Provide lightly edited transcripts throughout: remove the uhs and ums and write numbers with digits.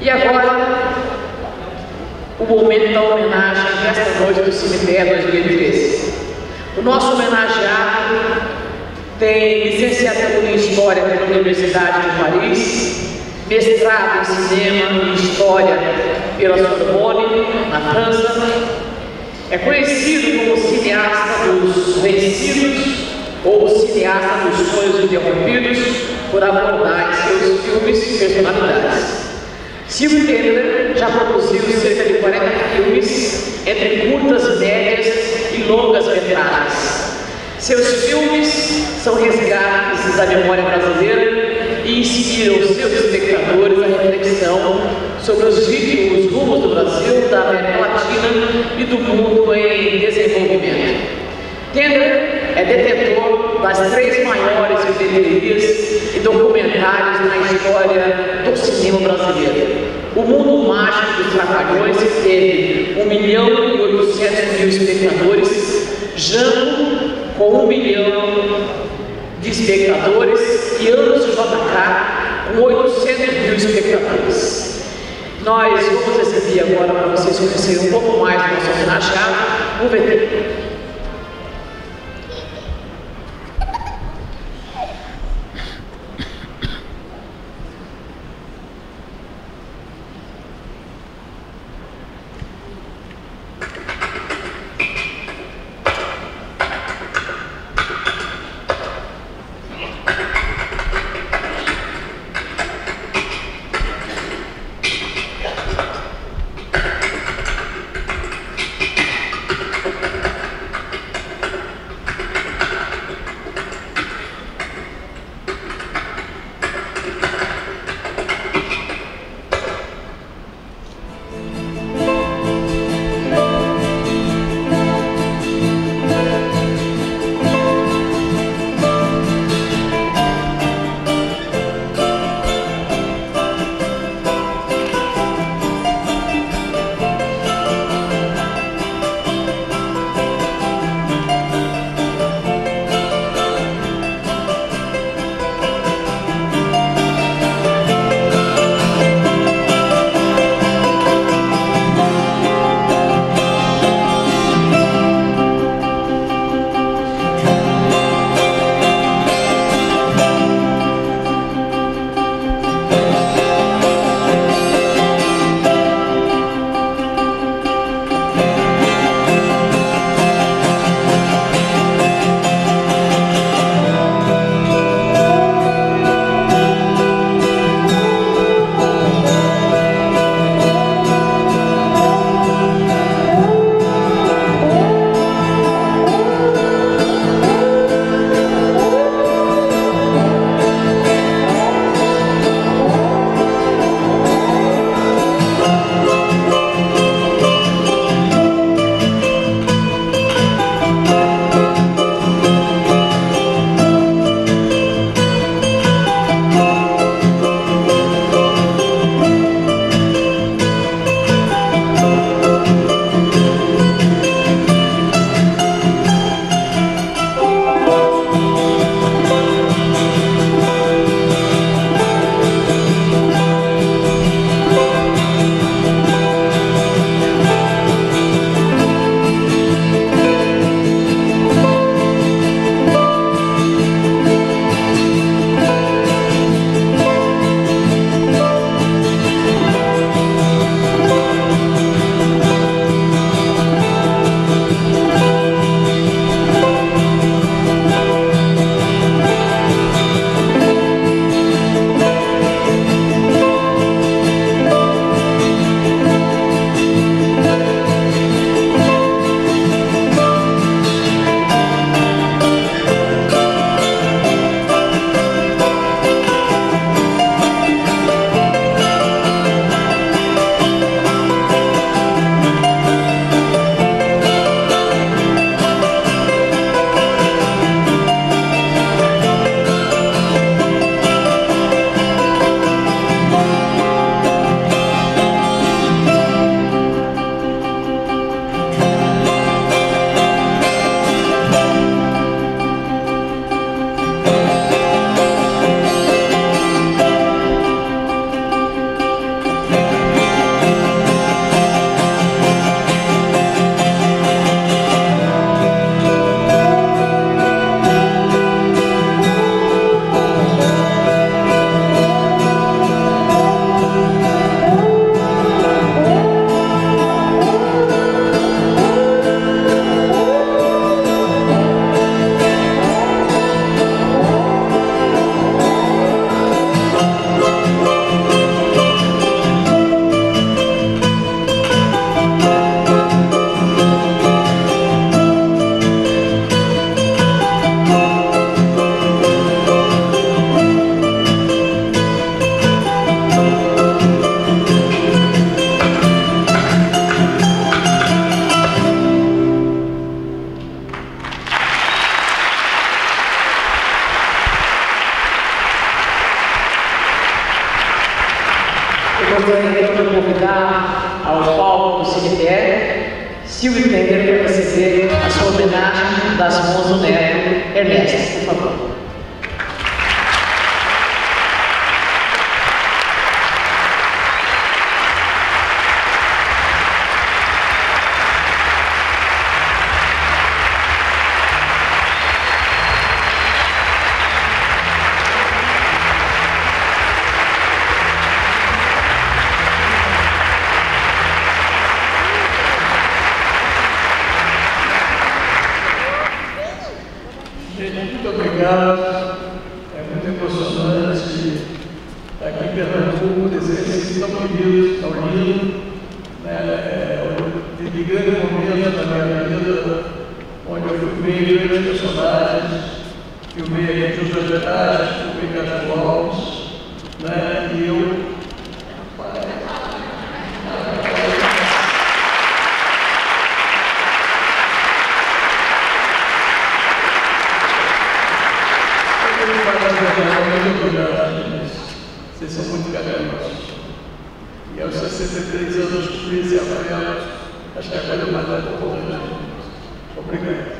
E agora, o momento da homenagem desta noite do Cemitério 2013. O nosso homenageado tem licenciatura em História pela Universidade de Paris, mestrado em Cinema e História pela Sorbonne, na França. É conhecido como cineasta dos vencidos ou cineasta dos sonhos interrompidos por abordar em seus filmes e personalidades. Silvio Tendler já produziu cerca de 40 filmes, entre curtas, médias e longas metragens. Seus filmes são resgates da memória brasileira e inspiram seus espectadores à reflexão sobre os rumos do Brasil, da América Latina e do mundo em desenvolvimento. Tendler é detentor das 3 maiores bilheterias e documentários na história do cinema brasileiro. O Mundo Mágico dos Trapalhões teve 1.800.000 espectadores, Jango com 1 milhão de espectadores e Anos de JK com 800.000 espectadores. Nós vamos exibir agora para vocês conhecerem um pouco mais do nosso homenageado, o VT. gostaria de convidar ao palco do cemitério Silvio Tender para receber a sua homenagem das mãos do neto Ernesto, por favor. Muito obrigado, é muito emocionante estar aqui em Pernambuco, desses tão queridos, tão lindos, de grande momento da minha vida, onde eu filmei grandes personagens, filmei aqui os Verdades, filmei Castro Alves, e eu vocês são muito carinhosos. E aos 63 anos de polícia, acho que agora é mais importante. Obrigado.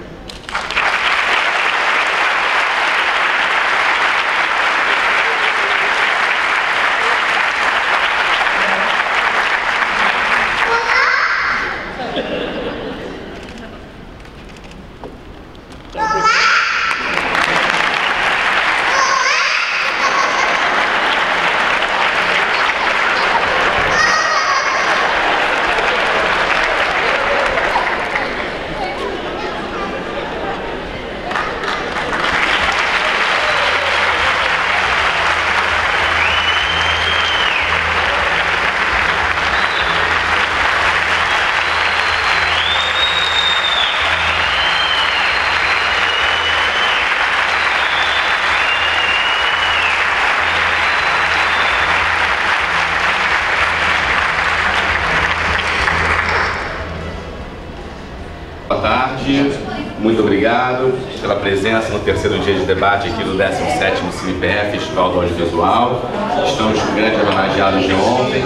Boa tarde, muito obrigado pela presença no terceiro dia de debate aqui do 17º CinePF, Festival do Audiovisual. Estamos com grandes homenageados de ontem,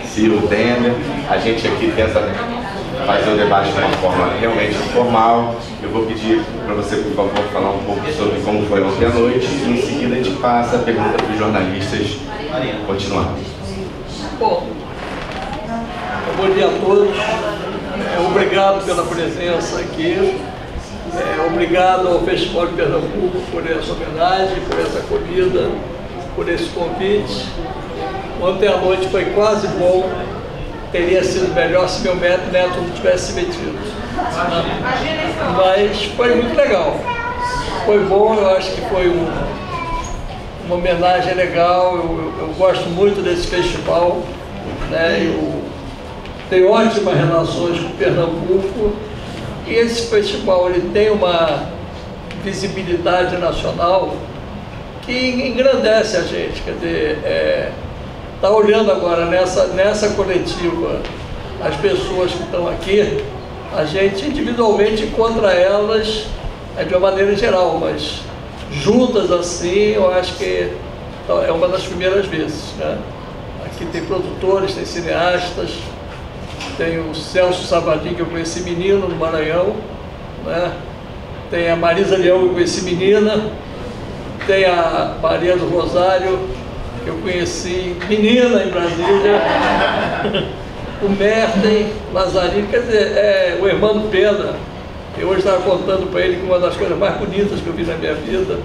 Silvio Tender. A gente aqui tenta fazer o debate de uma forma realmente informal. Eu vou pedir para você, por favor, falar um pouco sobre como foi ontem à noite e em seguida a gente passa a pergunta para os jornalistas continuar. Bom dia a todos. Obrigado pela presença aqui, obrigado ao Festival de Pernambuco por essa homenagem, por essa acolhida, por esse convite. Ontem à noite foi quase bom, teria sido melhor se meu neto não tivesse se metido. Mas foi muito legal, foi bom, eu acho que foi uma homenagem legal, eu gosto muito desse festival, eu tenho ótimas relações com Pernambuco e esse festival ele tem uma visibilidade nacional que engrandece a gente, quer dizer, tá olhando agora nessa coletiva as pessoas que estão aqui, a gente individualmente encontra elas de uma maneira geral, mas juntas assim, eu acho que é uma das primeiras vezes, Aqui tem produtores, tem cineastas. Tem o Celso Sabadim, que eu conheci menino no Maranhão, Tem a Marisa Leão, que eu conheci menina. Tem a Maria do Rosário, que eu conheci menina em Brasília. O Merten, Lazarino, quer dizer, o Hermano Pena. Eu hoje estava contando para ele que uma das coisas mais bonitas que eu vi na minha vida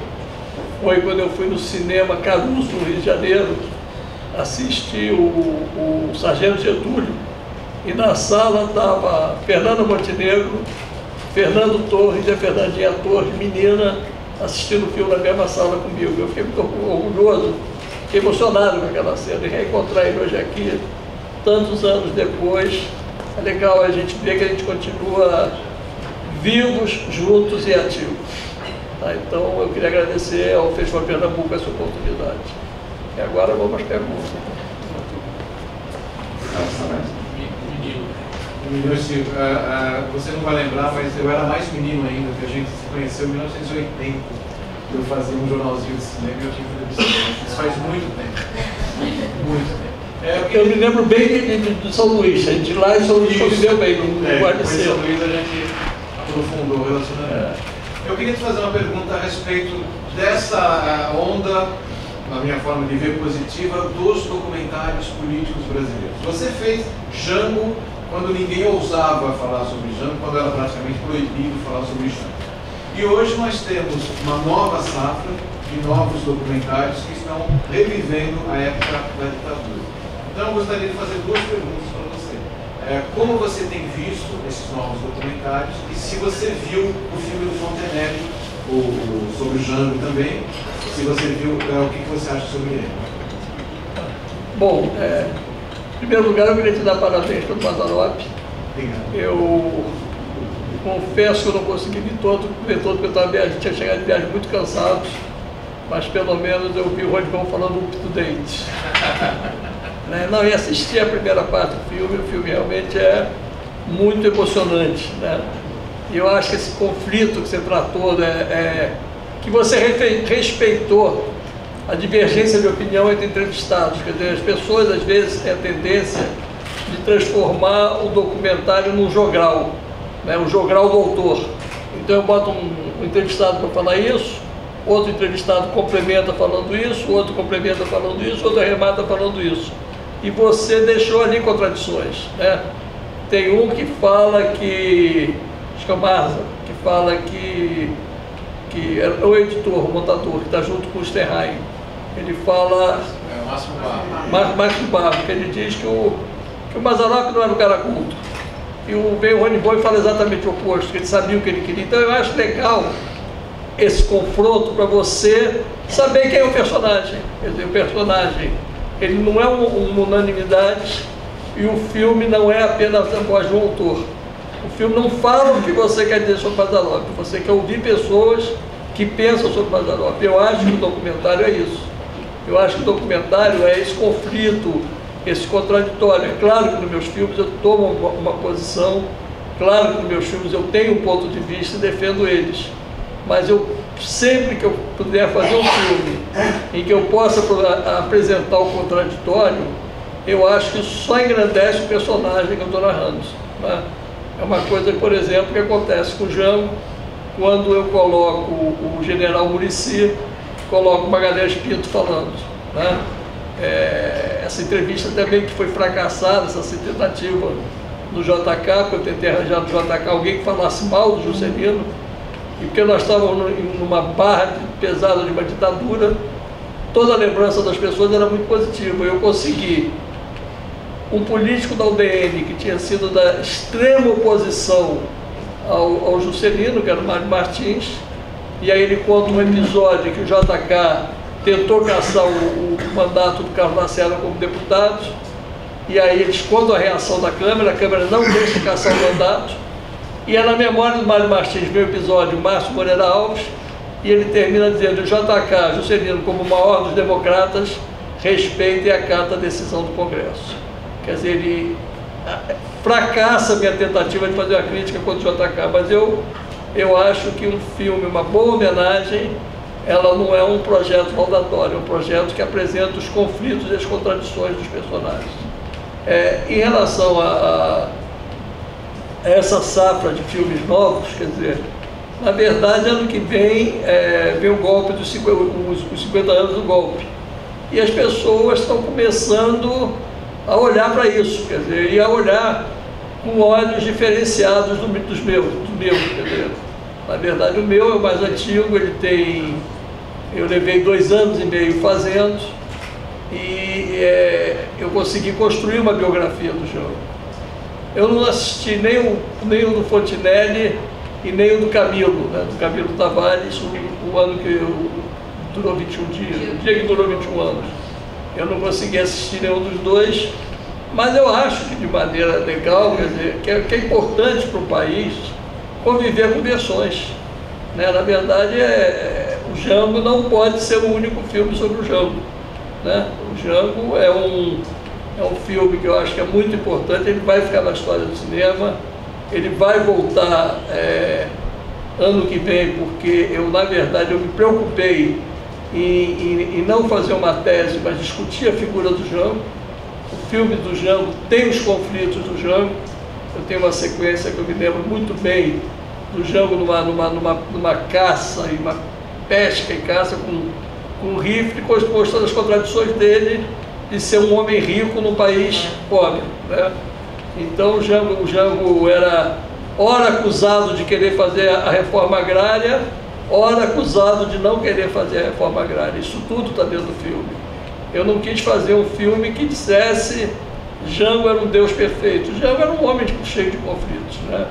foi quando eu fui no cinema Caruso, no Rio de Janeiro, assistir o Sargento Getúlio. E na sala estava Fernando Montenegro, Fernando Torres e a Fernandinha Torres, menina, assistindo o filme na mesma sala comigo. Eu fiquei muito orgulhoso, fiquei emocionado com aquela cena. E reencontrar ele hoje aqui, tantos anos depois, é legal a gente ver que a gente continua vivos, juntos e ativos. Então eu queria agradecer ao Festival Pernambuco essa oportunidade. E agora vamos às perguntas. Você não vai lembrar, mas eu era mais menino ainda, que a gente se conheceu em 1980. Eu fazia um jornalzinho de cinema e eu tinha que fazer bicicleta. Isso faz muito tempo. Muito tempo. Eu me lembro bem de São Luís, de lá em São Luís conviveu bem, no Guarda-Ser. São Luís a gente aprofundou o relacionamento. Eu queria te fazer uma pergunta a respeito dessa onda, na minha forma de ver positiva, dos documentários políticos brasileiros. Você fez Jango quando ninguém ousava falar sobre Jango, quando era praticamente proibido falar sobre Jango. E hoje nós temos uma nova safra de novos documentários que estão revivendo a época da ditadura. Então eu gostaria de fazer duas perguntas para você. Como você tem visto esses novos documentários e se você viu o filme do Fontenelle, sobre o Jango também, se você viu, o que você acha sobre ele? Bom, em primeiro lugar eu queria te dar parabéns pelo Mazzaropi. Obrigado. Eu confesso que eu não consegui ver todo porque eu tinha chegado de viagem muito cansado, mas pelo menos eu vi o Rodrigão falando up to date. Não, e assisti a primeira parte do filme, o filme realmente é muito emocionante, né? E eu acho que esse conflito que você tratou, que você respeitou a divergência de opinião entre entrevistados, quer dizer, as pessoas às vezes têm a tendência de transformar o documentário num jogral, né? O jogral do autor. Então eu boto um entrevistado para falar isso, outro entrevistado complementa falando isso, outro complementa falando isso, outro arremata falando isso. E você deixou ali contradições, né? Tem um que fala que, acho que é o Marza, que fala que é o editor, o montador, que está junto com o Sterheim. Ele fala... É o Márcio Barro. Márcio Barro, que ele diz que o Mazzaropi não era um cara culto. E vem o Rony Boy e fala exatamente o oposto, que ele sabia o que ele queria. Então eu acho legal esse confronto para você saber quem é o personagem. Quer dizer, o personagem, ele não é uma unanimidade e o filme não é apenas a voz do autor. O filme não fala o que você quer dizer sobre Mazzaropi, você quer ouvir pessoas que pensam sobre Mazzaropi. Eu acho que o documentário é isso. Eu acho que o documentário é esse conflito, esse contraditório. É claro que nos meus filmes eu tomo uma posição, claro que nos meus filmes eu tenho um ponto de vista e defendo eles. Mas eu, sempre que eu puder fazer um filme em que eu possa apresentar o contraditório, eu acho que isso só engrandece o personagem que eu estou narrando, né? É uma coisa, por exemplo, que acontece com o Jango, quando eu coloco o general Muricy, coloco o Magalhães Pinto falando, né? Essa entrevista também que foi fracassada, essa tentativa no JK, porque eu tentei arranjar no JK alguém que falasse mal do Juscelino, e porque nós estávamos numa barra pesada de uma ditadura, toda a lembrança das pessoas era muito positiva. Eu consegui um político da UDN que tinha sido da extrema oposição ao Juscelino, que era o Mário Martins, e aí ele conta um episódio que o JK tentou caçar o mandato do Carlos Lacerda como deputado, e aí eles contam a reação da Câmara, a Câmara não deixa caçar o mandato, e é na memória do Mário Martins, meu episódio, Márcio Moreira Alves, e ele termina dizendo: o JK, Juscelino, como o maior dos democratas, respeita e acata a decisão do Congresso. Quer dizer, ele fracassa a minha tentativa de fazer uma crítica contra o JK, mas eu acho que um filme, uma boa homenagem, ela não é um projeto laudatório, é um projeto que apresenta os conflitos e as contradições dos personagens. Em relação a essa safra de filmes novos, quer dizer, na verdade, ano que vem o golpe os 50 anos do golpe. E as pessoas estão começando a olhar para isso, quer dizer, e a olhar com olhos diferenciados dos meus, quer dizer. Na verdade, o meu é o mais antigo, eu levei 2 anos e meio fazendo, e eu consegui construir uma biografia do Jango. Eu não assisti nem o do Fontenelle e nem o do Camilo, né, do Camilo Tavares, o ano que durou 21 dias, o dia que durou 21 anos. Eu não consegui assistir nenhum dos dois, mas eu acho que de maneira legal, quer dizer, que é importante para o país conviver com versões, né? Na verdade, o Jango não pode ser o único filme sobre o Jango, né? O Jango é um filme que eu acho que é muito importante, ele vai ficar na história do cinema, ele vai voltar ano que vem, porque na verdade, eu me preocupei em não fazer uma tese, mas discutir a figura do Jango. O filme do Django tem os conflitos do Django. Eu tenho uma sequência que eu me lembro muito bem do Django numa caça, e uma pesca e caça com um rifle, mostrando as contradições dele de ser um homem rico num país pobre, né? Então o Django era ora acusado de querer fazer a reforma agrária, ora acusado de não querer fazer a reforma agrária. Isso tudo está dentro do filme. Eu não quis fazer um filme que dissesse Django era um Deus perfeito. Django era um homem cheio de conflitos, né?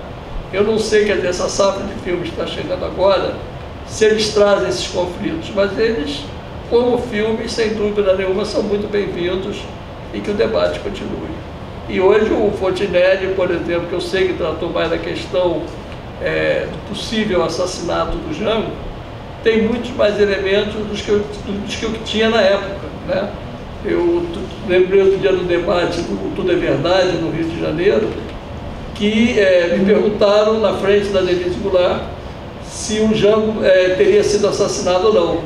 Eu não sei, quer dizer, essa safra de filmes que está chegando agora, se eles trazem esses conflitos, mas eles, como filmes, sem dúvida nenhuma, são muito bem-vindos e que o debate continue. E hoje o Fontinelli, por exemplo, que eu sei que tratou mais da questão do possível assassinato do Django, tem muitos mais elementos dos que eu tinha na época, né? Eu lembrei outro dia do debate do Tudo é Verdade, no Rio de Janeiro, que me perguntaram na frente da Denise Goulart se o Django teria sido assassinado ou não.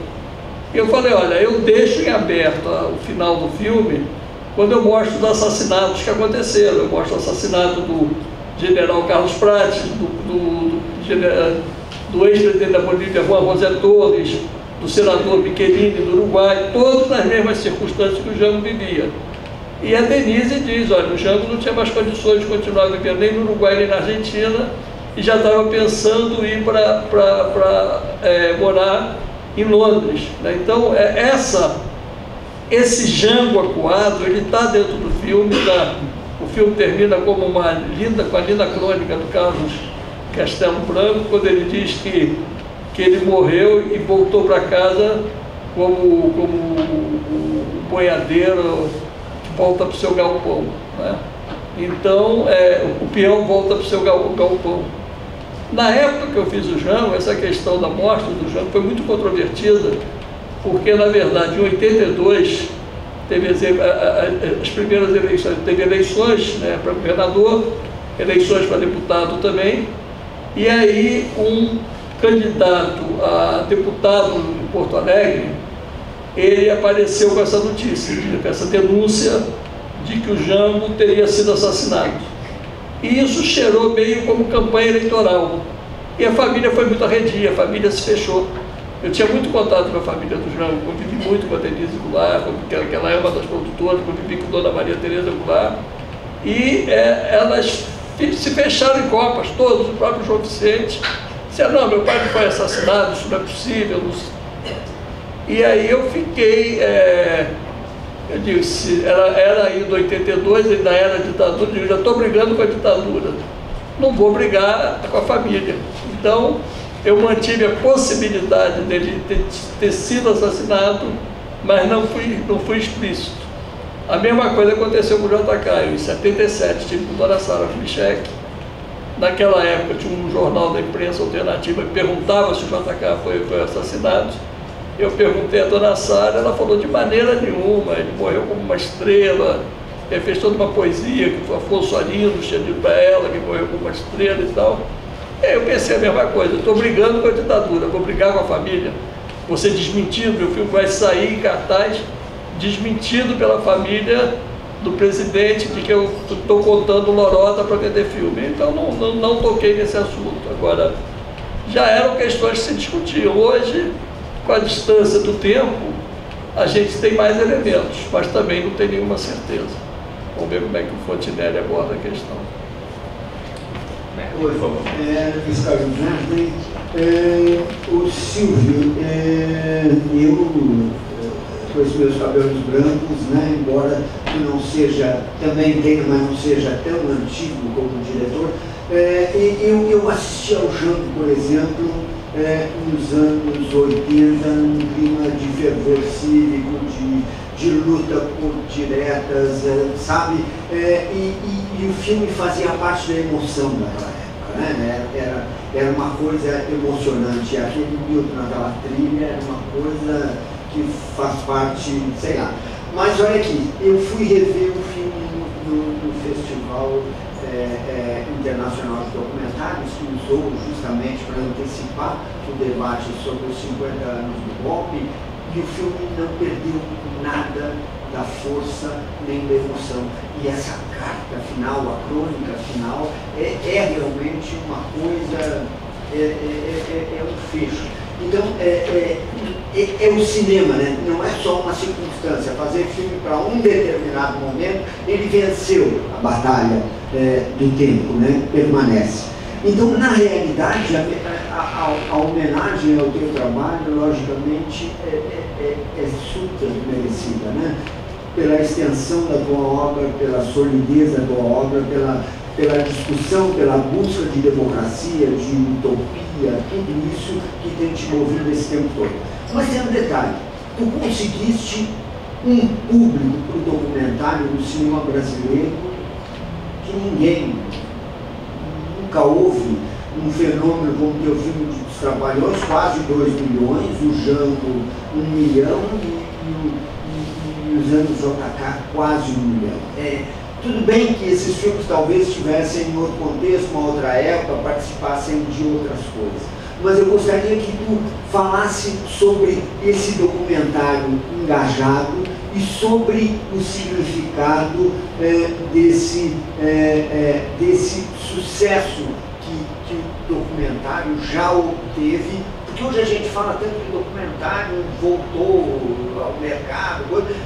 E eu falei, olha, eu deixo em aberto o final do filme quando eu mostro os assassinatos que aconteceram. Eu mostro o assassinato do general Carlos Prates, do ex-presidente da Bolívia, Juan José Torres, do senador Michelini, do Uruguai, todos nas mesmas circunstâncias que o Django vivia. E a Denise diz, olha, o Django não tinha mais condições de continuar vivendo nem no Uruguai nem na Argentina, e já estava pensando em ir para morar em Londres, né? Então, esse Django acuado, ele está dentro do filme, o filme termina como com a linda crônica do Carlos Castelo Branco, quando ele diz que ele morreu e voltou para casa como o boiadeiro que volta para o seu galpão, né? Então, o peão volta para o seu galpão. Na época que eu fiz o Django, essa questão da morte do Django foi muito controvertida, porque, na verdade, em 82, teve as primeiras eleições, teve eleições, né, para governador, eleições para deputado também, e aí um candidato a deputado em Porto Alegre, ele apareceu com essa notícia, com essa denúncia de que o Django teria sido assassinado. E isso cheirou meio como campanha eleitoral. E a família foi muito arredia, a família se fechou. Eu tinha muito contato com a família do Django, convivi muito com a Denise Goulart, que ela é uma das produtoras, convivi com a dona Maria Tereza Goulart. E elas se fecharam em copas, todos, o próprio João Vicente. Disseram, não, meu pai não foi assassinado, isso não é possível. E aí eu fiquei... eu disse, era ainda 82, ainda era ditadura, eu já estou brigando com a ditadura, não vou brigar com a família. Então, eu mantive a possibilidade dele ter sido assassinado, mas não fui explícito. A mesma coisa aconteceu com o JK, em 77, tive com a dona Sara Flischek. Naquela época tinha um jornal da imprensa alternativa que perguntava se o JK foi assassinado. Eu perguntei à dona Sara, ela falou de maneira nenhuma, ele morreu como uma estrela, ele fez toda uma poesia que o Afonso Arinos tinha dito para ela, que morreu como uma estrela e tal. E aí eu pensei a mesma coisa, estou brigando com a ditadura, vou brigar com a família, vou ser desmentido, meu filme vai sair em cartaz, desmentido pela família do presidente de que eu estou contando lorota para vender filme. Então não toquei nesse assunto. Agora, já eram questões que se discutiam. Hoje, com a distância do tempo, a gente tem mais elementos, mas também não tem nenhuma certeza. Vamos ver como é que o Fontinelli aborda a questão. Oi, fiscal Bernardo, o Silvio, eu, com os meus cabelos brancos, né, embora não seja, também tenha, mas não seja tão antigo como diretor, eu assisti ao Django, por exemplo, nos anos 80, num clima de fervor cívico, de luta por diretas, sabe? E o filme fazia parte da emoção daquela época, né? Era uma coisa emocionante. Aquele Milton naquela trilha era uma coisa que faz parte, sei lá. Mas olha aqui, eu fui rever o filme no Festival Internacional de Documentários, que usou justamente para antecipar o debate sobre os 50 anos do golpe, e o filme não perdeu nada da força nem da emoção. E essa carta final, a crônica final, é realmente uma coisa, é um fecho. Então, é o cinema, né? Não é só uma circunstância. Fazer filme para um determinado momento, ele venceu a batalha do tempo, né? Permanece. Então, na realidade, a homenagem ao teu trabalho, logicamente, é super merecida, né? Pela extensão da tua obra, pela solidez da tua obra, pela discussão, pela busca de democracia, de utopia, tudo isso que tem te movido esse tempo todo. Mas tem um detalhe, tu conseguiste um público para o documentário no cinema brasileiro que ninguém, nunca houve um fenômeno como o teu filme dos Trapalhões, quase 2 milhões, o Jango 1 milhão e os anos JK quase 1 milhão. Tudo bem que esses filmes talvez estivessem em outro contexto, uma outra época, participassem de outras coisas. Mas eu gostaria que tu falasse sobre esse documentário engajado e sobre o significado desse sucesso que o documentário já obteve. Porque hoje a gente fala tanto que o documentário voltou ao mercado,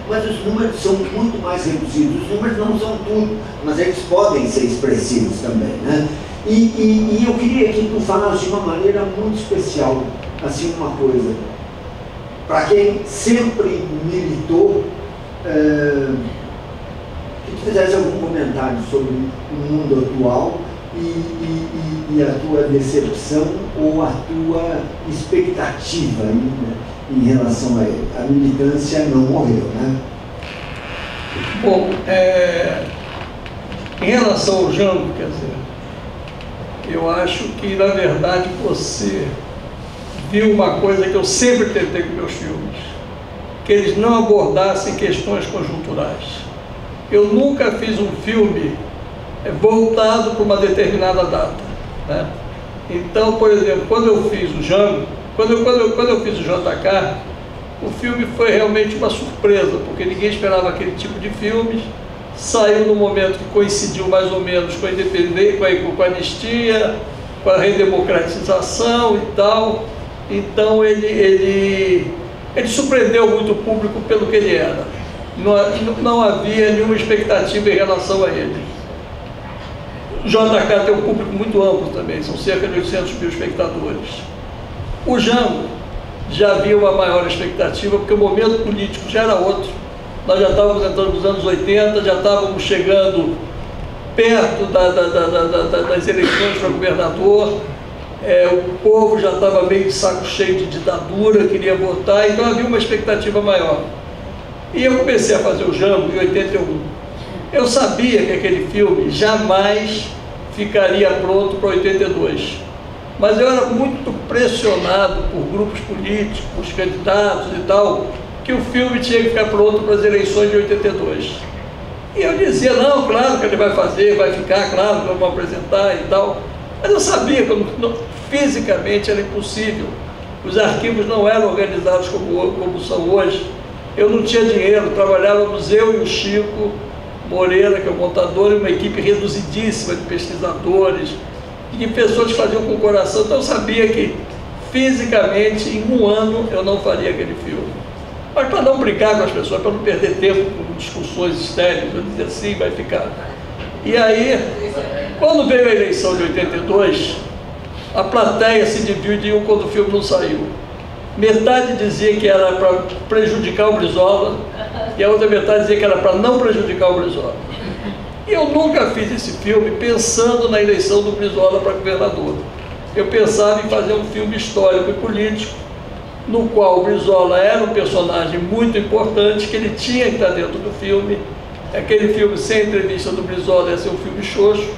mas os números são muito mais reduzidos. Os números não são tudo, mas eles podem ser expressivos também, né? E eu queria que tu falasse de uma maneira muito especial, assim, uma coisa. Para quem sempre militou, que tu fizesse algum comentário sobre o mundo atual e a tua decepção ou a tua expectativa em relação a ele. A militância não morreu, né? Bom, em relação ao Jango, quer dizer, eu acho que, na verdade, você viu uma coisa que eu sempre tentei com meus filmes, que eles não abordassem questões conjunturais. Eu nunca fiz um filme voltado para uma determinada data, né? Então, por exemplo, quando eu fiz o Jango, quando eu fiz o JK, o filme foi realmente uma surpresa, porque ninguém esperava aquele tipo de filme. Saiu no momento que coincidiu mais ou menos com a independência, com a anistia, com a redemocratização e tal. Então ele surpreendeu muito o público pelo que ele era. Não havia nenhuma expectativa em relação a ele. O JK tem um público muito amplo também, são cerca de 800 mil espectadores. O Jango já havia uma maior expectativa, porque o momento político já era outro. Nós já estávamos entrando nos anos 80, já estávamos chegando perto das eleições para governador, o povo já estava meio de saco cheio de ditadura, queria votar, então havia uma expectativa maior. E eu comecei a fazer o Jango em 81. Eu sabia que aquele filme jamais ficaria pronto para 82, mas eu era muito pressionado por grupos políticos, candidatos e tal, que o filme tinha que ficar pronto para as eleições de 82. E eu dizia, não, claro que ele vai fazer, vai ficar, claro que vamos apresentar e tal, mas eu sabia que fisicamente era impossível. Os arquivos não eram organizados como são hoje. Eu não tinha dinheiro, trabalhávamos eu e o Chico Moreira, que é o montador, e uma equipe reduzidíssima de pesquisadores, e de pessoas que faziam com o coração. Então eu sabia que fisicamente, em um ano, eu não faria aquele filme. Mas para não brincar com as pessoas, para não perder tempo com discussões estéreis, eu dizia assim, vai ficar. E aí, quando veio a eleição de 82, a plateia se dividiu quando o filme não saiu. Metade dizia que era para prejudicar o Brizola, e a outra metade dizia que era para não prejudicar o Brizola. E eu nunca fiz esse filme pensando na eleição do Brizola para governador. Eu pensava em fazer um filme histórico e político, no qual o Brizola era um personagem muito importante, que ele tinha que estar dentro do filme. Aquele filme sem entrevista do Brizola ia ser um filme xoxo,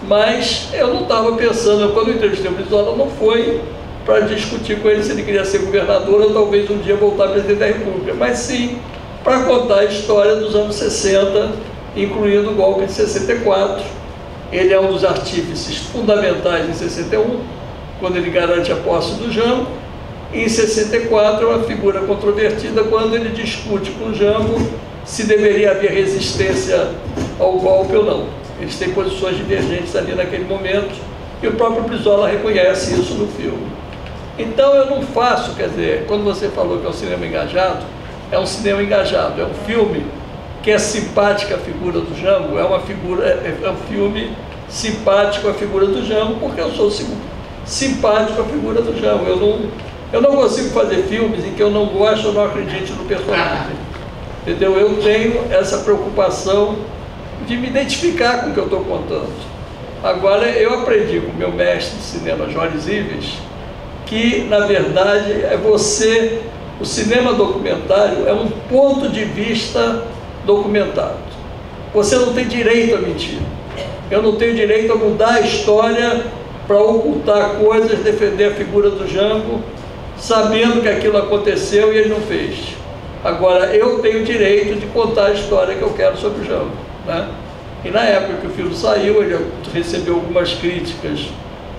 mas eu não estava pensando, quando eu entrevistei o Brizola, não foi para discutir com ele se ele queria ser governador ou talvez um dia voltar a presidente da República, mas sim para contar a história dos anos 60, incluindo o golpe de 64. Ele é um dos artífices fundamentais em 61, quando ele garante a posse do Jango. Em 64 é uma figura controvertida quando ele discute com o Jango se deveria haver resistência ao golpe ou não. Eles têm posições divergentes ali naquele momento, e o próprio Brizola reconhece isso no filme. Então eu não faço, quer dizer, quando você falou que é um cinema engajado, é um cinema engajado, é um filme que é simpática a figura do Jango, é um filme simpático a figura do Jango, porque eu sou simpático a figura do Jango. Eu não consigo fazer filmes em que eu não gosto ou não acredite no personagem. Entendeu? Eu tenho essa preocupação de me identificar com o que eu estou contando. Agora, eu aprendi com o meu mestre de cinema, Jorge Ives, que, na verdade, o cinema documentário é um ponto de vista documentado. Você não tem direito a mentir. Eu não tenho direito a mudar a história para ocultar coisas, defender a figura do Jango, sabendo que aquilo aconteceu e ele não fez. Agora, eu tenho o direito de contar a história que eu quero sobre o Jango, né? E na época que o filme saiu, ele recebeu algumas críticas,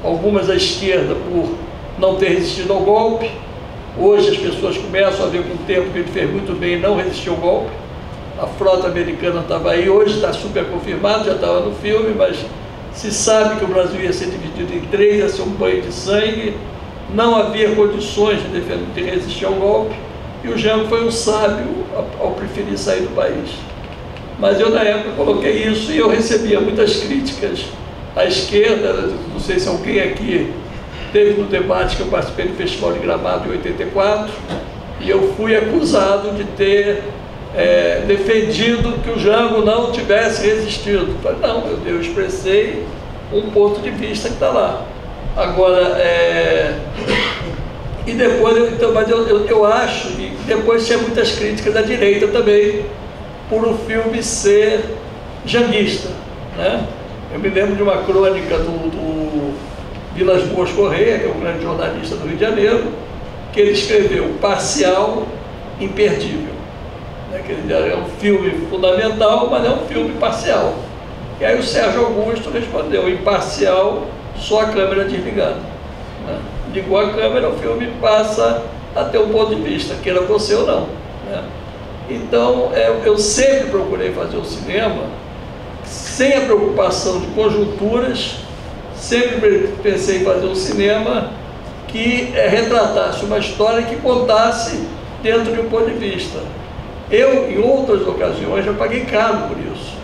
algumas à esquerda, por não ter resistido ao golpe. Hoje as pessoas começam a ver com o tempo que ele fez muito bem e não resistiu ao golpe. A frota americana estava aí, hoje está super confirmado, já estava no filme, mas se sabe que o Brasil ia ser dividido em três, ia ser um banho de sangue, não havia condições de resistir ao golpe, e o Jango foi um sábio ao preferir sair do país. Mas eu, na época, coloquei isso e eu recebia muitas críticas à esquerda. Não sei se alguém aqui teve no debate que eu participei do Festival de Gramado em 84, e eu fui acusado de ter defendido que o Jango não tivesse resistido. Eu falei, não, eu expressei um ponto de vista que está lá. Agora, e depois, mas eu acho, e depois tinha muitas críticas da direita também, por o filme ser janguista, né? Eu me lembro de uma crônica do Vilas Boas Correia, que é um grande jornalista do Rio de Janeiro, que ele escreveu parcial, imperdível. É um filme fundamental, mas é um filme parcial. E aí o Sérgio Augusto respondeu, imparcial, só a câmera desligada, né? Ligou a câmera, o filme passa a ter um ponto de vista, queira você ou não, né? Então, eu sempre procurei fazer o cinema sem a preocupação de conjunturas, sempre pensei em fazer um cinema que retratasse uma história que contasse dentro de um ponto de vista. Eu, em outras ocasiões, já paguei caro por isso.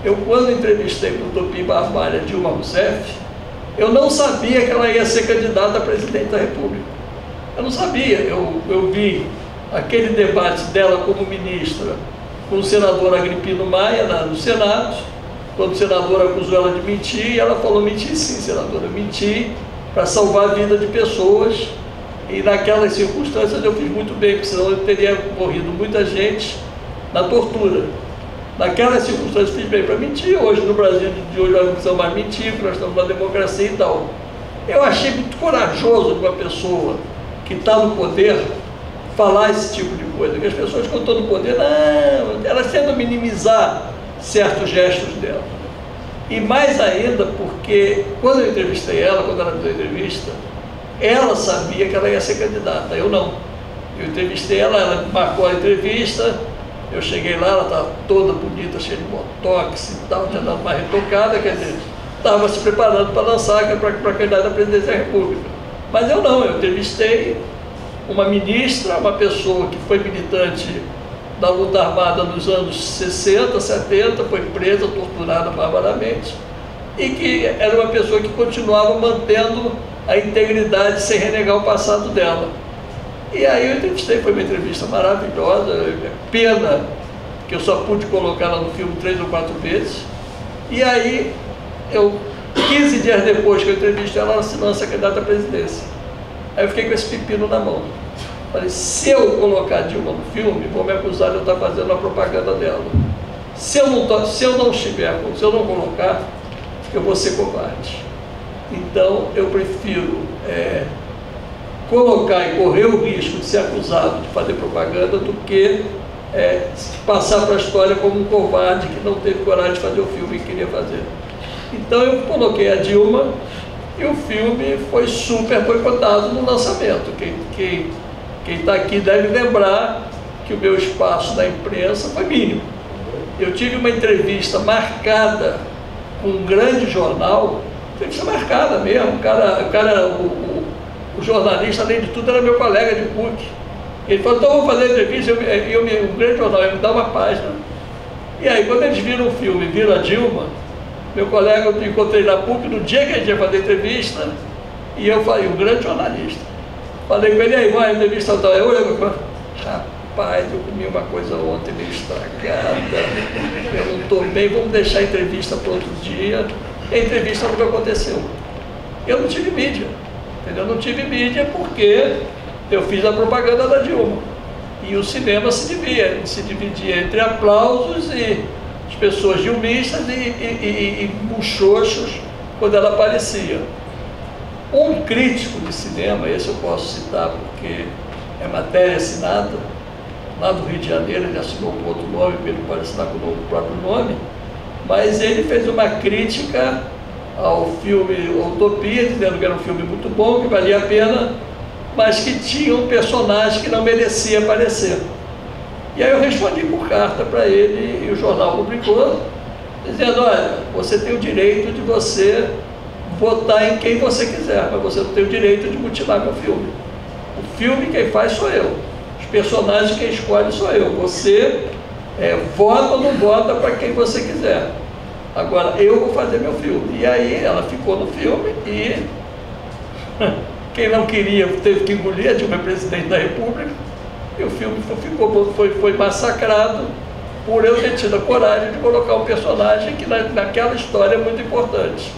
Eu, quando entrevistei para o Tupi Barbalha Dilma Rousseff, eu não sabia que ela ia ser candidata a presidente da República. Eu não sabia. Eu vi aquele debate dela como ministra com o senador Agripino Maia no Senado, quando o senador acusou ela de mentir, e ela falou, menti sim, senadora, menti para salvar a vida de pessoas, e naquelas circunstâncias eu fiz muito bem, porque senão teria morrido muita gente na tortura. Naquelas circunstâncias eu fiz bem para mentir. Hoje no Brasil de hoje nós não precisamos mais mentir, porque nós estamos na democracia e tal. Eu achei muito corajoso de uma pessoa que está no poder falar esse tipo de coisa, que as pessoas que estão no poder, não, elas tentam minimizar certos gestos dela. E mais ainda porque, quando eu entrevistei ela, quando ela me deu a entrevista, ela sabia que ela ia ser candidata, eu não. Eu entrevistei ela, ela marcou a entrevista, eu cheguei lá, ela estava toda bonita, cheia de botox e tal, tinha dado uma retocada, quer dizer, estava se preparando para lançar para candidata à presidência da República. Mas eu não, eu entrevistei uma ministra, uma pessoa que foi militante da luta armada nos anos 60, 70, foi presa, torturada barbaramente, e que era uma pessoa que continuava mantendo a integridade sem renegar o passado dela. E aí eu entrevistei, foi uma entrevista maravilhosa, pena que eu só pude colocar ela no filme 3 ou 4 vezes, e aí 15 dias depois que eu entrevistei ela, ela se lança candidata à presidência. Aí eu fiquei com esse pepino na mão. Falei, se eu colocar Dilma no filme, vão me acusar de eu estar fazendo a propaganda dela. Se eu não colocar, eu vou ser covarde. Então, eu prefiro colocar e correr o risco de ser acusado de fazer propaganda do que passar para a história como um covarde que não teve coragem de fazer o filme que queria fazer. Então, eu coloquei a Dilma e o filme foi super boicotado no lançamento. Quem está aqui deve lembrar que o meu espaço na imprensa foi mínimo. Eu tive uma entrevista marcada com um grande jornal, entrevista marcada mesmo, o jornalista, além de tudo, era meu colega de PUC. Ele falou, então vamos fazer a entrevista, um grande jornal, ele me dá uma página. E aí, quando eles viram o filme, viram a Dilma, meu colega, eu encontrei na PUC no dia que a gente ia fazer a entrevista, e eu falei, um grande jornalista. Falei com ele, e aí, vai, a entrevista tal. Rapaz, eu comi uma coisa ontem meio estragada, eu não estou bem, vamos deixar a entrevista para outro dia. E a entrevista nunca aconteceu. Eu não tive mídia, entendeu? Não tive mídia porque eu fiz a propaganda da Dilma. E o cinema se dividia entre aplausos e as pessoas dilmistas e muxoxos quando ela aparecia. Um crítico de cinema, esse eu posso citar porque é matéria assinada, lá do Rio de Janeiro, ele assinou com outro nome, ele pode assinar com o próprio nome, mas ele fez uma crítica ao filme Utopia, dizendo que era um filme muito bom, que valia a pena, mas que tinha um personagem que não merecia aparecer. E aí eu respondi por carta para ele, e o jornal publicou, dizendo, olha, você tem o direito de você votar em quem você quiser, mas você não tem o direito de mutilar meu filme. O filme quem faz sou eu, os personagens quem escolhe sou eu, você vota ou não vota para quem você quiser. Agora eu vou fazer meu filme. E aí ela ficou no filme e quem não queria teve que engolir, a Dilma é presidente da República, e o filme foi massacrado por eu ter tido a coragem de colocar um personagem que naquela história é muito importante.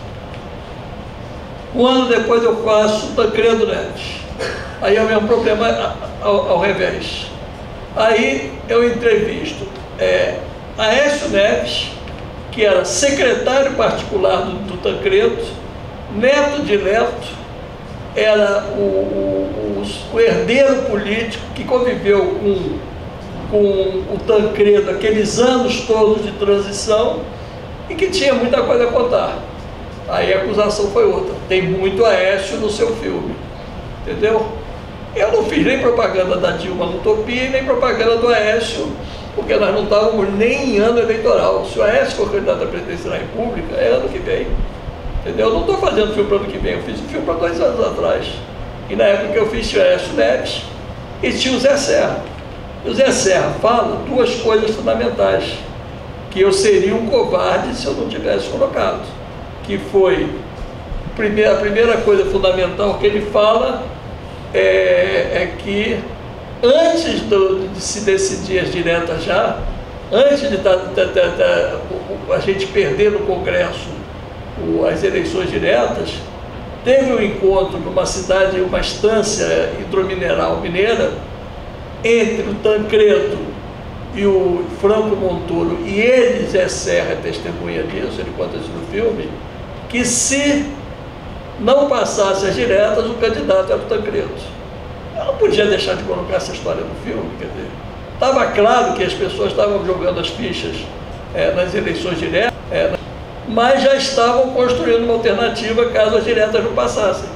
Um ano depois eu faço Tancredo Neves. Aí é o mesmo problema ao revés. Aí eu entrevisto Aécio Neves, que era secretário particular do Tancredo, neto de Leto, era o herdeiro político que conviveu com o Tancredo aqueles anos todos de transição e que tinha muita coisa a contar. Aí a acusação foi outra, tem muito Aécio no seu filme, entendeu? Eu não fiz nem propaganda da Dilma no Utopia, nem propaganda do Aécio, porque nós não estávamos nem em ano eleitoral. Se o Aécio for candidato à presidência da República, é ano que vem, entendeu? Eu não estou fazendo filme para ano que vem, eu fiz um filme para 2 anos atrás. E na época que eu fiz tinha o Aécio Neves e tinha o Zé Serra. E o Zé Serra fala 2 coisas fundamentais, que eu seria um covarde se eu não tivesse colocado. Que foi, a primeira coisa fundamental que ele fala é que antes de se decidir as diretas já, antes de a gente perder no Congresso as eleições diretas, teve um encontro numa cidade, uma estância hidromineral mineira, entre o Tancredo e o Franco Montoro, e ele, Zé Serra, é testemunha disso, ele conta isso no filme, que se não passasse as diretas, o candidato era o Tancredo. Eu não podia deixar de colocar essa história no filme, quer dizer, estava claro que as pessoas estavam jogando as fichas nas eleições diretas, mas já estavam construindo uma alternativa caso as diretas não passassem.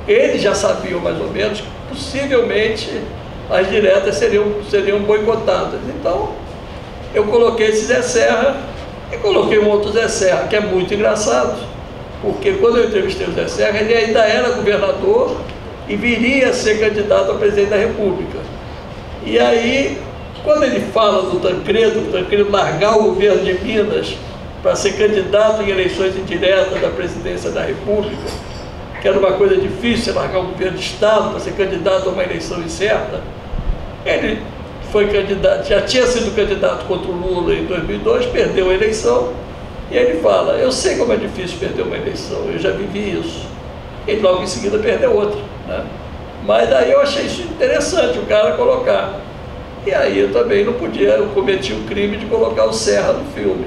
Eles já sabiam mais ou menos que possivelmente as diretas seriam boicotadas. Então, eu coloquei esse Zé Serra e coloquei um outro Zé Serra, que é muito engraçado, porque quando eu entrevistei o Zé Serra, ele ainda era governador e viria a ser candidato a presidente da República. E aí, quando ele fala do Tancredo largar o governo de Minas para ser candidato em eleições indiretas da presidência da República, que era uma coisa difícil, largar o governo de Estado para ser candidato a uma eleição incerta, ele foi candidato, já tinha sido candidato contra o Lula em 2002, perdeu a eleição, e ele fala, eu sei como é difícil perder uma eleição, eu já vivi isso. E logo em seguida perdeu outra, né? Mas aí eu achei isso interessante, o cara colocar. E aí eu também não podia, eu cometi o crime de colocar o Serra no filme.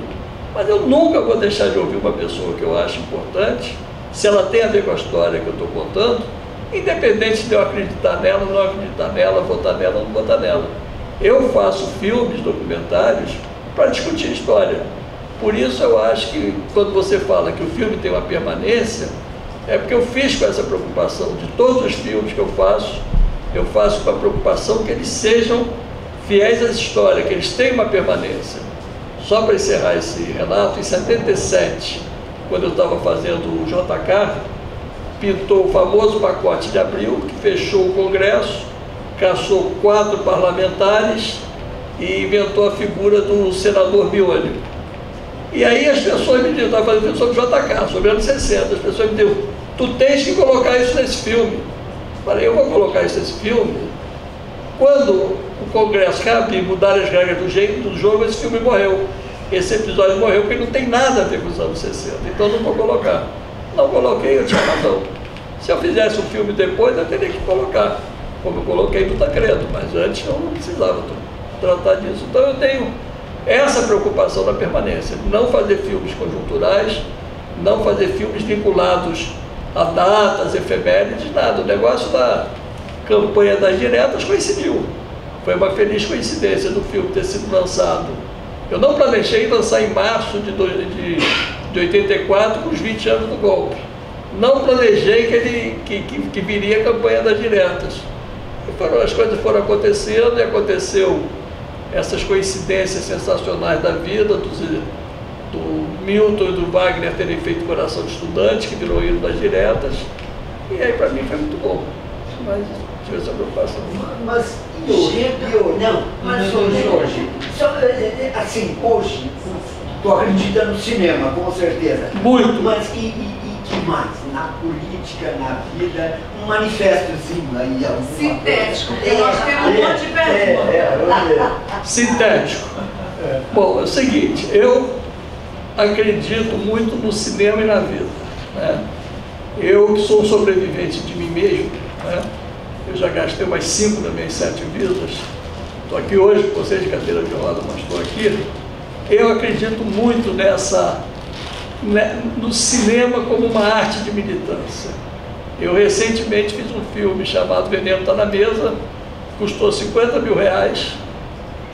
Mas eu nunca vou deixar de ouvir uma pessoa que eu acho importante, se ela tem a ver com a história que eu estou contando, independente de eu acreditar nela, não acreditar nela, votar nela ou não votar nela. Eu faço filmes, documentários, para discutir história. Por isso eu acho que quando você fala que o filme tem uma permanência, é porque eu fiz com essa preocupação de todos os filmes que eu faço com a preocupação que eles sejam fiéis à história, que eles têm uma permanência. Só para encerrar esse relato, em 77, quando eu estava fazendo o JK, pintou o famoso pacote de abril, que fechou o Congresso, caçou 4 parlamentares e inventou a figura do senador biônico. E aí as pessoas me diziam, estava fazendo sobre o JK, sobre anos 60, as pessoas me diziam, tu tens que colocar isso nesse filme. Eu falei, eu vou colocar isso nesse filme. Quando o Congresso reabrir, mudar as regras do jogo, esse filme morreu. Esse episódio morreu porque não tem nada a ver com os anos 60, então não vou colocar. Não coloquei, eu tinha razão. Se eu fizesse o filme depois, eu teria que colocar, como eu coloquei do Tancredo, mas antes eu não precisava tratar disso. Então eu tenho essa preocupação da permanência, não fazer filmes conjunturais, não fazer filmes vinculados a datas, efemérides, nada. O negócio da campanha das diretas coincidiu. Foi uma feliz coincidência do filme ter sido lançado. Eu não planejei lançar em março de 84, com os 20 anos do golpe. Não planejei que viria a campanha das diretas. As coisas foram acontecendo, e aconteceu essas coincidências sensacionais da vida, do Milton e do Wagner terem feito Coração de Estudante, que virou hino das diretas, e aí para mim foi muito bom. Mas tive essa preocupação. Mas hoje, assim, hoje, tu acredita no cinema, com certeza. Muito. Mas que mais? Na política, na vida, um manifestozinho aí. Sintético, porque nós temos um monte de perguntas. Sintético. Bom, é o seguinte, eu acredito muito no cinema e na vida, né? Eu que sou um sobrevivente de mim mesmo, né? Eu já gastei umas 5 das minhas 7 vidas. Estou aqui hoje com vocês de cadeira de roda, mas estou aqui. Eu acredito muito no cinema como uma arte de militância. Eu recentemente fiz um filme chamado Veneno Está na Mesa, custou 50 mil reais.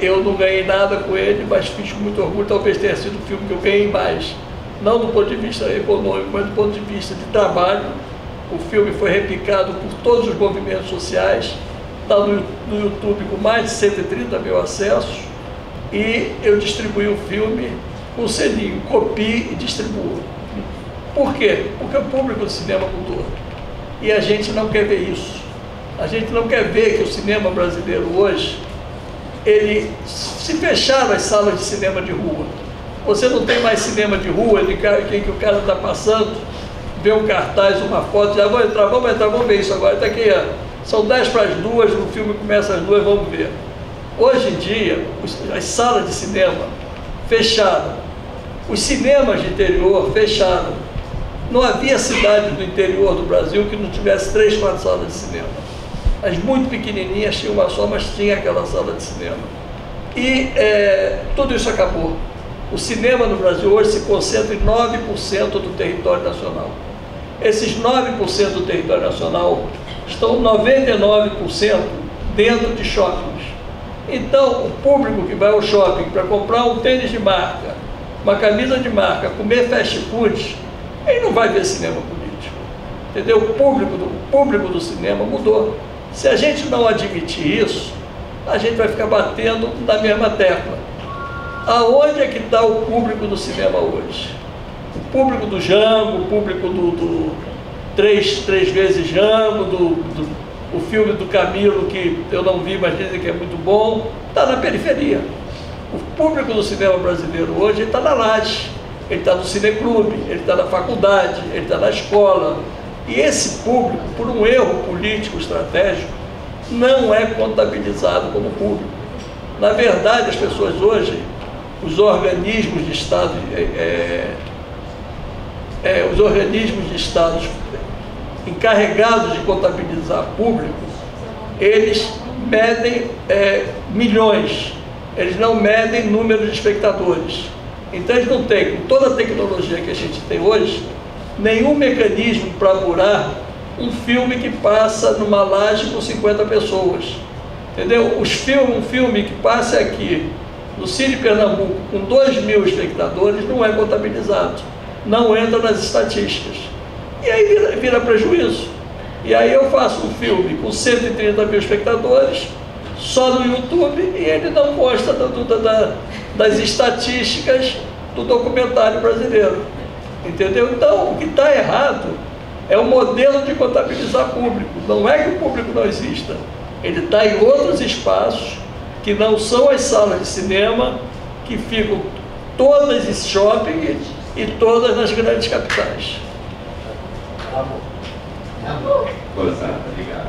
Eu não ganhei nada com ele, mas fiz com muito orgulho, talvez tenha sido o filme que eu ganhei mais. Não do ponto de vista econômico, mas do ponto de vista de trabalho. O filme foi replicado por todos os movimentos sociais, está no YouTube com mais de 130 mil acessos, e eu distribuí o filme com selinho, copie e distribua. Por quê? Porque o público do cinema mudou. E a gente não quer ver isso. A gente não quer ver que o cinema brasileiro hoje, se fecharam as salas de cinema de rua. Você não tem mais cinema de rua, em que o cara está passando, vê um cartaz, uma foto, já vamos entrar, vamos ver isso agora. Está aqui, são 10 para as 2, o filme começa às 2, vamos ver. Hoje em dia, as salas de cinema fecharam. Os cinemas de interior fecharam. Não havia cidade do interior do Brasil que não tivesse 3, 4 salas de cinema. As muito pequenininhas tinham uma só, mas tinha aquela sala de cinema. E tudo isso acabou. O cinema no Brasil hoje se concentra em 9% do território nacional. Esses 9% do território nacional estão 99% dentro de shoppings. Então, o público que vai ao shopping para comprar um tênis de marca, uma camisa de marca, comer fast food, ele não vai ver cinema político. Entendeu? O público do cinema mudou. Se a gente não admitir isso, a gente vai ficar batendo na mesma tecla. Aonde é que está o público do cinema hoje? O público do Django, o público do três vezes Django, o filme do Camilo, que eu não vi, mas dizem que é muito bom, está na periferia. O público do cinema brasileiro hoje está na laje, ele está no cineclube, ele está na faculdade, ele está na escola. E esse público, por um erro político estratégico, não é contabilizado como público. Na verdade, as pessoas hoje, os organismos de Estado, os organismos de Estado encarregados de contabilizar público, eles medem milhões, eles não medem número de espectadores. Então eles não têm, com toda a tecnologia que a gente tem hoje, nenhum mecanismo para apurar um filme que passa numa laje com 50 pessoas. Entendeu? Um filme que passa aqui no Cine Pernambuco com 2.000 espectadores não é contabilizado, não entra nas estatísticas. E aí vira prejuízo. E aí eu faço um filme com 130 mil espectadores, só no YouTube e ele não consta das estatísticas do documentário brasileiro. Entendeu? Então, o que está errado é o modelo de contabilizar público. Não é que o público não exista. Ele está em outros espaços que não são as salas de cinema, que ficam todas em shopping e todas nas grandes capitais. Tá bom. Obrigado.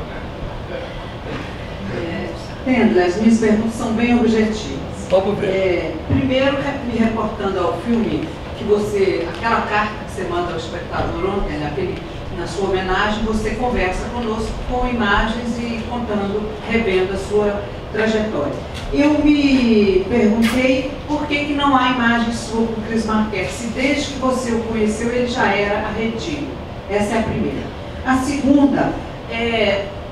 André, as minhas perguntas são bem objetivas. Vamos ver. Primeiro, me reportando ao filme, que você, aquela carta que você manda ao espectador ontem, na sua homenagem, você conversa conosco com imagens e contando, revendo a sua trajetória. Eu me perguntei por que não há imagem sua com o Cris Marquette, se desde que você o conheceu ele já era arredio. Essa é a primeira. A segunda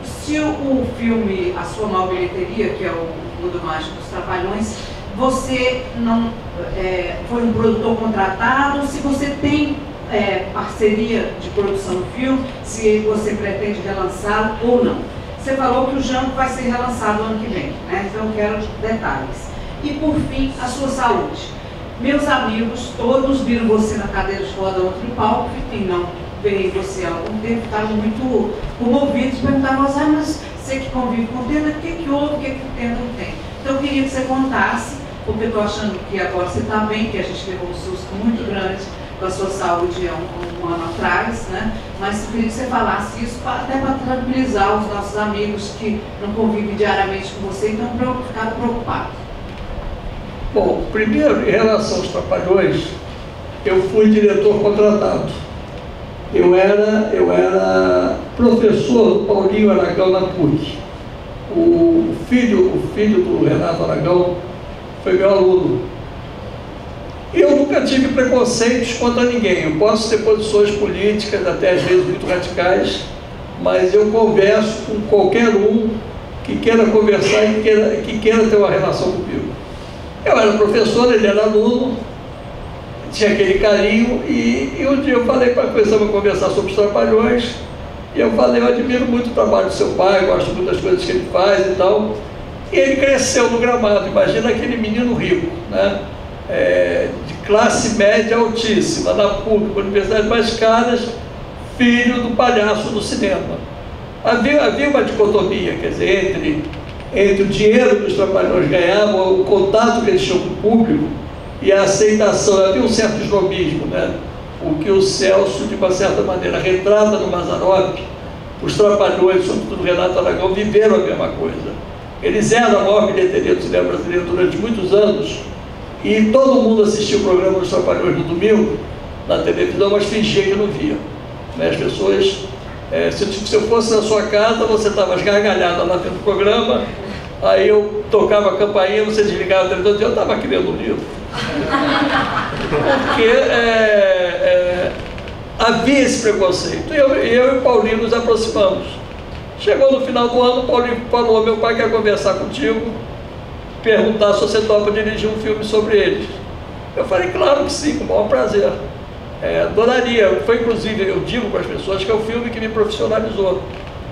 se o filme, a sua maior bilheteria, que é o Mundo Mágico dos Trapalhões, você não foi um produtor contratado, se você tem parceria de produção do filme, se você pretende relançá-lo ou não. Você falou que o Jango vai ser relançado ano que vem, né? Então eu quero detalhes. E por fim, a sua saúde. Meus amigos, todos viram você na cadeira de roda ontem no palco, e quem não veio você há algum tempo, estavam muito comovidos, perguntavam, mas você que convive com o Tenda, o que houve, o que o Tenda não tem? Então eu queria que você contasse, porque eu estou achando que agora você está bem, que a gente levou um susto muito grande com a sua saúde há um ano atrás, né? Mas eu queria que você falasse isso até para tranquilizar os nossos amigos que não convivem diariamente com você e estão ficaram preocupados. Bom, primeiro, em relação aos Trapalhões, eu fui diretor contratado. Eu era professor do Paulinho Aragão na PUC. O filho do Renato Aragão foi meu aluno. Eu nunca tive preconceitos contra ninguém. Eu posso ter posições políticas, até às vezes muito radicais, mas eu converso com qualquer um que queira conversar e que queira ter uma relação comigo. Eu era professor, ele era aluno, tinha aquele carinho, e um dia eu falei para começar a conversar sobre os Trapalhões, e eu falei, eu admiro muito o trabalho do seu pai, gosto muito das coisas que ele faz e tal. E ele cresceu no Gramado, imagina aquele menino rico, né? De classe média altíssima, na PUC, universidades mais caras, filho do palhaço do cinema. Havia uma dicotomia, quer dizer, entre o dinheiro que os Trapalhões ganhavam, o contato que eles tinham com o público e a aceitação. Havia um certo snobismo, né? O que o Celso, de uma certa maneira, retrata no Mazzaropi. Os Trapalhões, sobretudo o Renato Aragão, viveram a mesma coisa. Eles eram a maior bilheteria do cinema brasileiro durante muitos anos, e todo mundo assistia o programa dos Trapalhões no domingo, na televisão, mas fingia que não via. As pessoas, se eu fosse na sua casa, você estava esgargalhada lá dentro do programa, aí eu tocava a campainha, você desligava a televisão e eu estava aqui lendo um livro. Porque havia esse preconceito. Eu e o Paulinho nos aproximamos. Chegou no final do ano, o Paulinho falou, meu pai quer conversar contigo, perguntar se você topa dirigir um filme sobre eles. Eu falei, claro que sim, com o maior prazer. Adoraria. Foi, inclusive, eu digo para as pessoas que é o filme que me profissionalizou,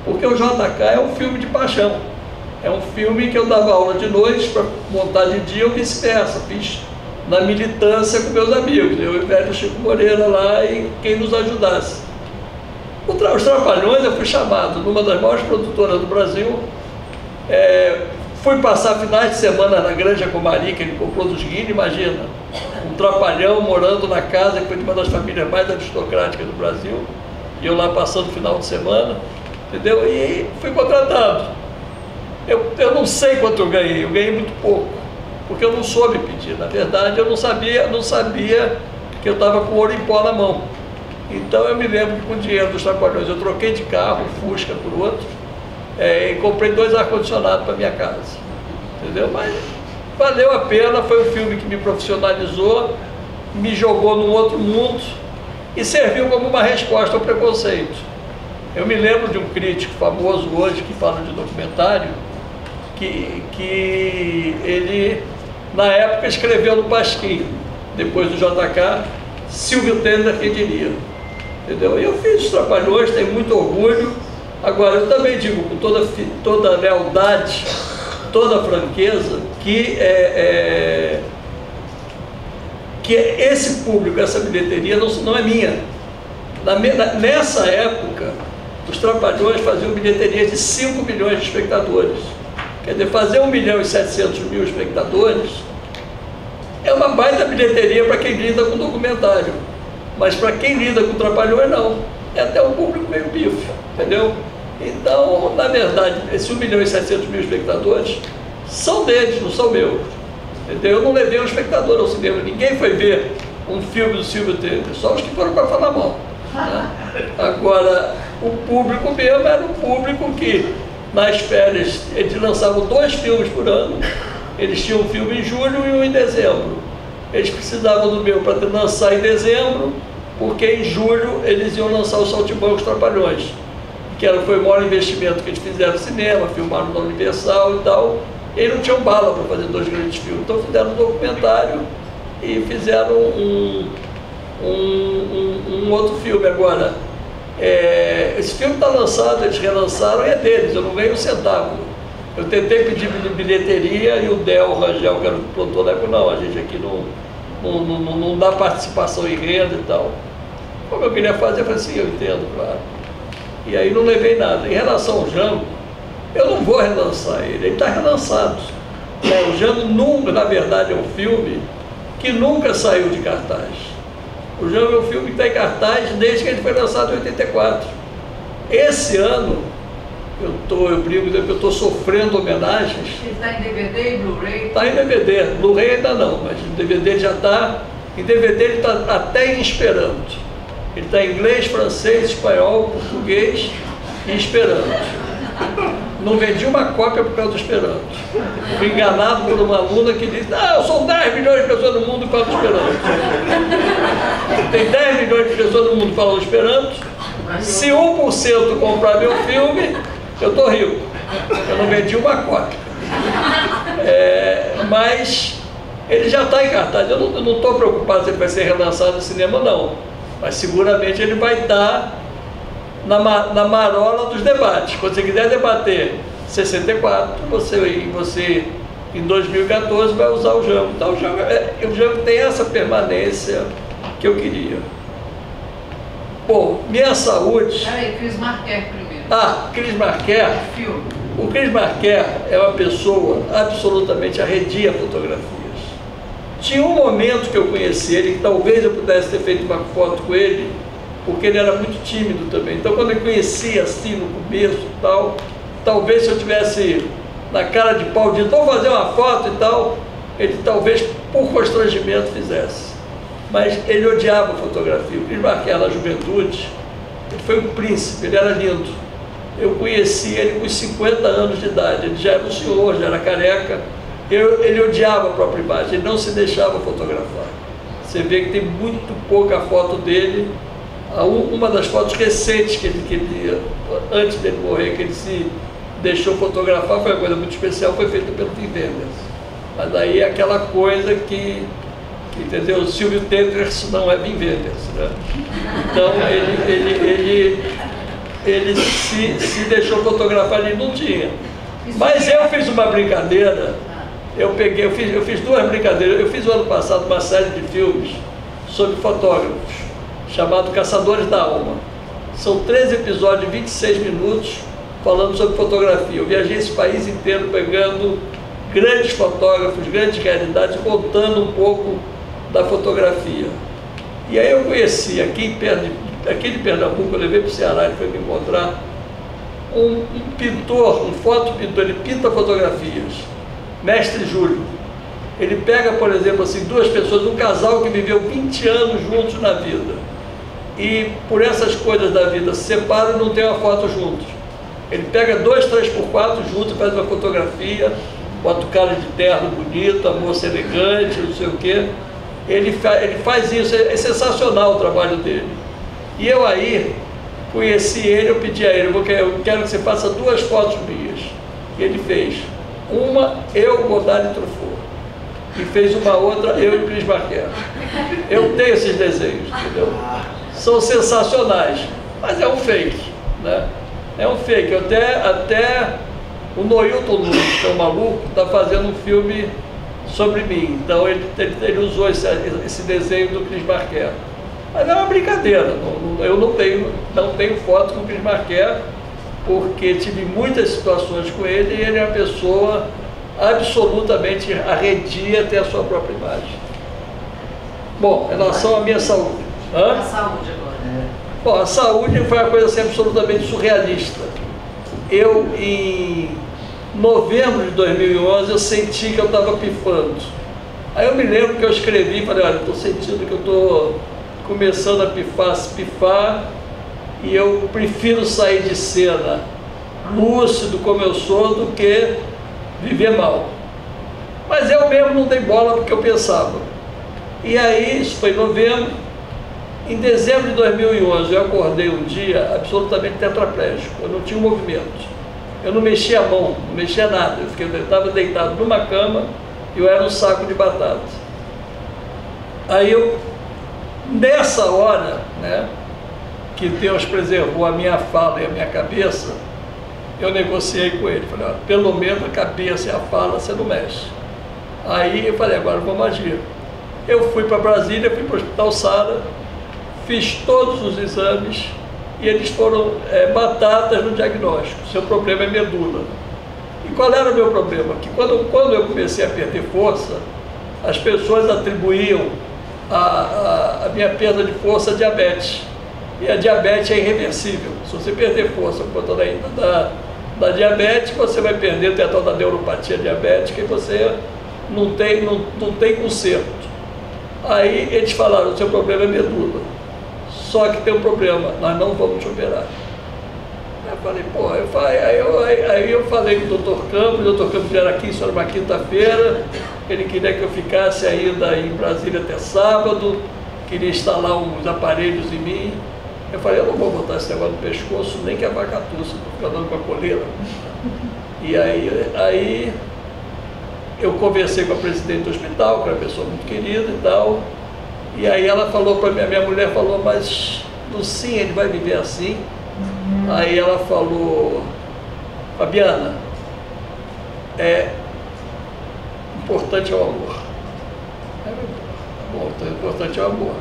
porque o JK é um filme de paixão. É um filme que eu dava aula de noite para montar de dia, ou vice-versa. Fiz na militância com meus amigos, eu e o velho Chico Moreira lá, e quem nos ajudasse. Os Trapalhões, eu fui chamado numa das maiores produtoras do Brasil. Fui passar finais de semana na Granja Comari, que ele comprou dos Guilherme, imagina, um trapalhão morando na casa, que foi de uma das famílias mais aristocráticas do Brasil, e eu lá passando o final de semana, entendeu? E fui contratado. Eu não sei quanto eu ganhei muito pouco, porque eu não soube pedir. Na verdade, eu não sabia que eu estava com ouro em pó na mão. Então eu me lembro que com o dinheiro dos Trapalhões eu troquei de carro, Fusca por outro, e comprei 2 ar-condicionados para minha casa, entendeu? Mas valeu a pena, foi um filme que me profissionalizou, me jogou num outro mundo e serviu como uma resposta ao preconceito. Eu me lembro de um crítico famoso hoje que fala de documentário, que ele, na época, escreveu no Pasquim, depois do JK, Silvio Tenda, quem diria, entendeu? E eu fiz os Trapalhões, tenho muito orgulho. Agora, eu também digo, com toda lealdade toda a franqueza, que esse público, essa bilheteria não é minha. Nessa época, os Trapalhões faziam bilheteria de 5 milhões de espectadores. Quer dizer, fazer 1.700.000 espectadores é uma baita bilheteria para quem lida com documentário. Mas para quem lida com Trapalhões, não. É até um público meio pífio, entendeu? Então, na verdade, esses 1.700.000 espectadores são deles, não são meus. Entendeu? Eu não levei um espectador ao cinema. Ninguém foi ver um filme do Silvio Tênis, só os que foram para falar mal. Né? Agora, o público mesmo era um público que, nas férias, eles lançavam 2 filmes por ano. Eles tinham um filme em julho e um em dezembro. Eles precisavam do meu para lançar em dezembro, porque em julho eles iam lançar o Saltimbancos e os Trapalhões, que foi o maior investimento que eles fizeram no cinema, filmaram na Universal e tal. E eles não tinham bala para fazer 2 grandes filmes, então fizeram um documentário e fizeram um outro filme. Agora, esse filme está lançado, eles relançaram e é deles, eu não ganhei um centavo. Eu tentei pedir bilheteria e o Del Rangel, que era o produtor da época, não, a gente aqui não dá participação em renda e tal. Como eu queria fazer, eu falei assim, eu entendo, claro. E aí não levei nada. Em relação ao Django, eu não vou relançar ele está relançado. O Django nunca, na verdade, é um filme que nunca saiu de cartaz. O Django é um filme que está em cartaz desde que ele foi lançado em 84. Esse ano, eu brigo que eu estou sofrendo homenagens. Ele está em DVD e Blu-ray? Está em DVD, Blu-ray ainda não, mas em DVD já está. Em DVD ele está até em Esperanto. Ele está em inglês, francês, espanhol, português e Esperanto. Não vendi uma cópia por causa do Esperanto. Fui enganado por uma aluna que disse: eu sou 10 milhões de pessoas no mundo que falam Esperanto. Tem 10 milhões de pessoas no mundo que falam Esperanto. Se 1% comprar meu filme, eu estou rico. Eu não vendi uma cópia. Mas ele já está em cartaz. Eu não estou preocupado se ele vai ser relançado no cinema, não. Mas seguramente ele vai estar na marola dos debates. Quando você quiser debater 64, você em 2014 vai usar o Django. Então o Django tem essa permanência que eu queria. Bom, Minha Saúde... Peraí, Cris Marquer primeiro. Cris Marquer. Filme. O Cris Marquer é uma pessoa absolutamente arredia fotografias. Tinha um momento que eu conheci ele, que talvez eu pudesse ter feito uma foto com ele, porque ele era muito tímido também. Então, quando eu conheci assim no começo e tal, talvez se eu tivesse na cara de pau de vamos fazer uma foto e tal, ele talvez por constrangimento fizesse. Mas ele odiava fotografia. O Cris Marquer, na juventude, ele foi um príncipe, ele era lindo. Eu conheci ele com 50 anos de idade, ele já era um senhor, já era careca. Ele odiava a própria imagem, ele não se deixava fotografar. Você vê que tem muito pouca foto dele. Uma das fotos recentes que ele antes dele morrer, que ele se deixou fotografar, foi uma coisa muito especial, foi feita pelo Wim Wenders. Mas aí é aquela coisa que entendeu? O Silvio Tenders não é Wim Wenders, né? Então ele se deixou fotografar, ele não tinha. Mas eu fiz uma brincadeira, eu fiz 2 brincadeiras. Eu fiz o ano passado uma série de filmes sobre fotógrafos, chamado Caçadores da Alma. São 13 episódios de 26 minutos falando sobre fotografia. Eu viajei esse país inteiro pegando grandes fotógrafos, grandes realidades, contando um pouco da fotografia. E aí eu conheci aqui de Pernambuco, eu levei para o Ceará, ele foi me encontrar, um pintor, um fotopintor, ele pinta fotografias, Mestre Júlio. Ele pega, por exemplo, assim, 2 pessoas, um casal que viveu 20 anos juntos na vida, e por essas coisas da vida se separam e não tem uma foto juntos. Ele pega 2, 3x4 juntos, faz uma fotografia, bota o cara de terno bonito, a moça elegante, não sei o quê. Ele faz isso, é sensacional o trabalho dele. E eu aí conheci ele, eu pedi a ele, eu quero que você faça 2 fotos minhas. E ele fez. Uma, eu, Godard e Truffaut. E fez uma outra, eu e Cris Marquer. Eu tenho esses desenhos, entendeu? São sensacionais, mas é um fake, né? É um fake. Eu até O Noilton Nunes, que é um maluco, está fazendo um filme sobre mim. Então ele usou esse desenho do Cris Marquet. Mas é uma brincadeira. Eu não tenho foto com o Cris Marquet, porque tive muitas situações com ele e ele é uma pessoa absolutamente arredia até a sua própria imagem. Bom, em relação à minha saúde. A saúde agora. Bom, a saúde foi uma coisa assim, absolutamente surrealista. Eu, em novembro de 2011, eu senti que eu estava pifando. Aí eu me lembro que eu escrevi e falei, olha, estou sentindo que eu estou começando a pifar e eu prefiro sair de cena lúcido como eu sou do que viver mal. Mas eu mesmo não dei bola porque eu pensava. E aí, isso foi em novembro. Em dezembro de 2011, eu acordei um dia absolutamente tetraplégico. Eu não tinha movimento. Eu não mexia a mão, não mexia nada. Eu estava deitado numa cama e eu era um saco de batata. Aí eu, nessa hora, né, que Deus preservou a minha fala e a minha cabeça, eu negociei com ele. Falei, ó, pelo menos a cabeça e a fala você não mexe. Aí eu falei, agora vamos agir. Eu fui para Brasília, fui para o Hospital Sara, fiz todos os exames e eles foram batatas no diagnóstico. Seu problema é medula. E qual era o meu problema? Que quando eu comecei a perder força, as pessoas atribuíam a minha perda de força a diabetes. E a diabetes é irreversível. Se você perder força por conta da diabetes, você vai perder até a tal da neuropatia diabética e você não tem conserto. Aí eles falaram, o seu problema é medula. Só que tem um problema, nós não vamos te operar. Aí eu falei, pô, aí eu falei com o Dr. Campos, o Dr. Campos era aqui, isso era uma quinta-feira, ele queria que eu ficasse ainda em Brasília até sábado, queria instalar uns aparelhos em mim. Eu falei, eu não vou botar esse negócio no pescoço, nem que a vaca tussa, vou ficar dando com a coleira. E aí eu conversei com a presidente do hospital, que era uma pessoa muito querida e tal, e aí ela falou para mim, a minha mulher falou, mas Lucinha, ele vai viver assim? Aí ela falou, Fabiana, importante é o amor. Bom, então importante é o amor.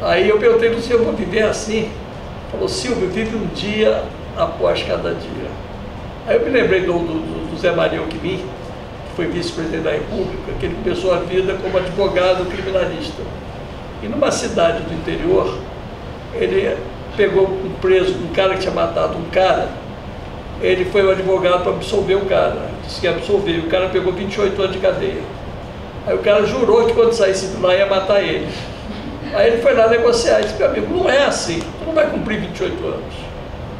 Aí eu perguntei, Lucinha, eu vou viver assim? Falou, Silvio, vive um dia após cada dia. Aí eu me lembrei do Zé Maria Alckmin, que foi vice-presidente da República, que ele começou a vida como advogado criminalista. E numa cidade do interior, ele pegou um preso, um cara que tinha matado um cara, ele foi o advogado para absolver o cara, disse que ia absolver, o cara pegou 28 anos de cadeia. Aí o cara jurou que quando saísse de lá ia matar ele. Aí ele foi lá negociar e disse, meu amigo, não é assim, tu não vai cumprir 28 anos.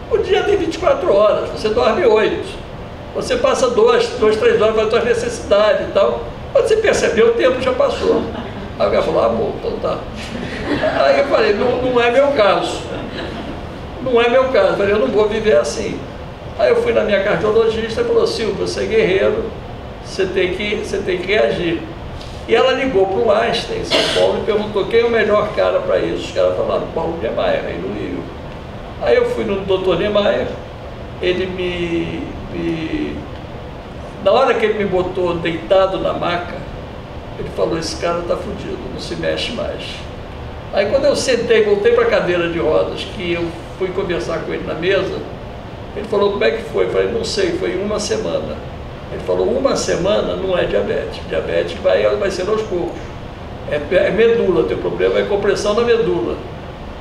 O dia tem 24 horas, você dorme 8. Você passa 2, 3 horas para as suas necessidades e tal. Quando você percebeu, o tempo já passou. Aí o cara falou, ah, bom, então tá. Aí eu falei, não é meu caso. Não é meu caso. Eu falei, eu não vou viver assim. Aí eu fui na minha cardiologista e falou, Silvio, você é guerreiro, você tem que reagir. E ela ligou para o Einstein, em São Paulo, e perguntou quem é o melhor cara para isso. Os caras falaram, Paulo Niemeyer, aí no Rio. Aí eu fui no Dr. Niemeyer, ele na hora que ele me botou deitado na maca, ele falou, esse cara está fudido, não se mexe mais. Aí quando eu sentei, voltei para a cadeira de rodas, que eu fui conversar com ele na mesa, ele falou, como é que foi? Eu falei, não sei, foi 1 semana. Ele falou, 1 semana não é diabetes, diabetes vai ser aos poucos. É medula, teu problema é compressão na medula.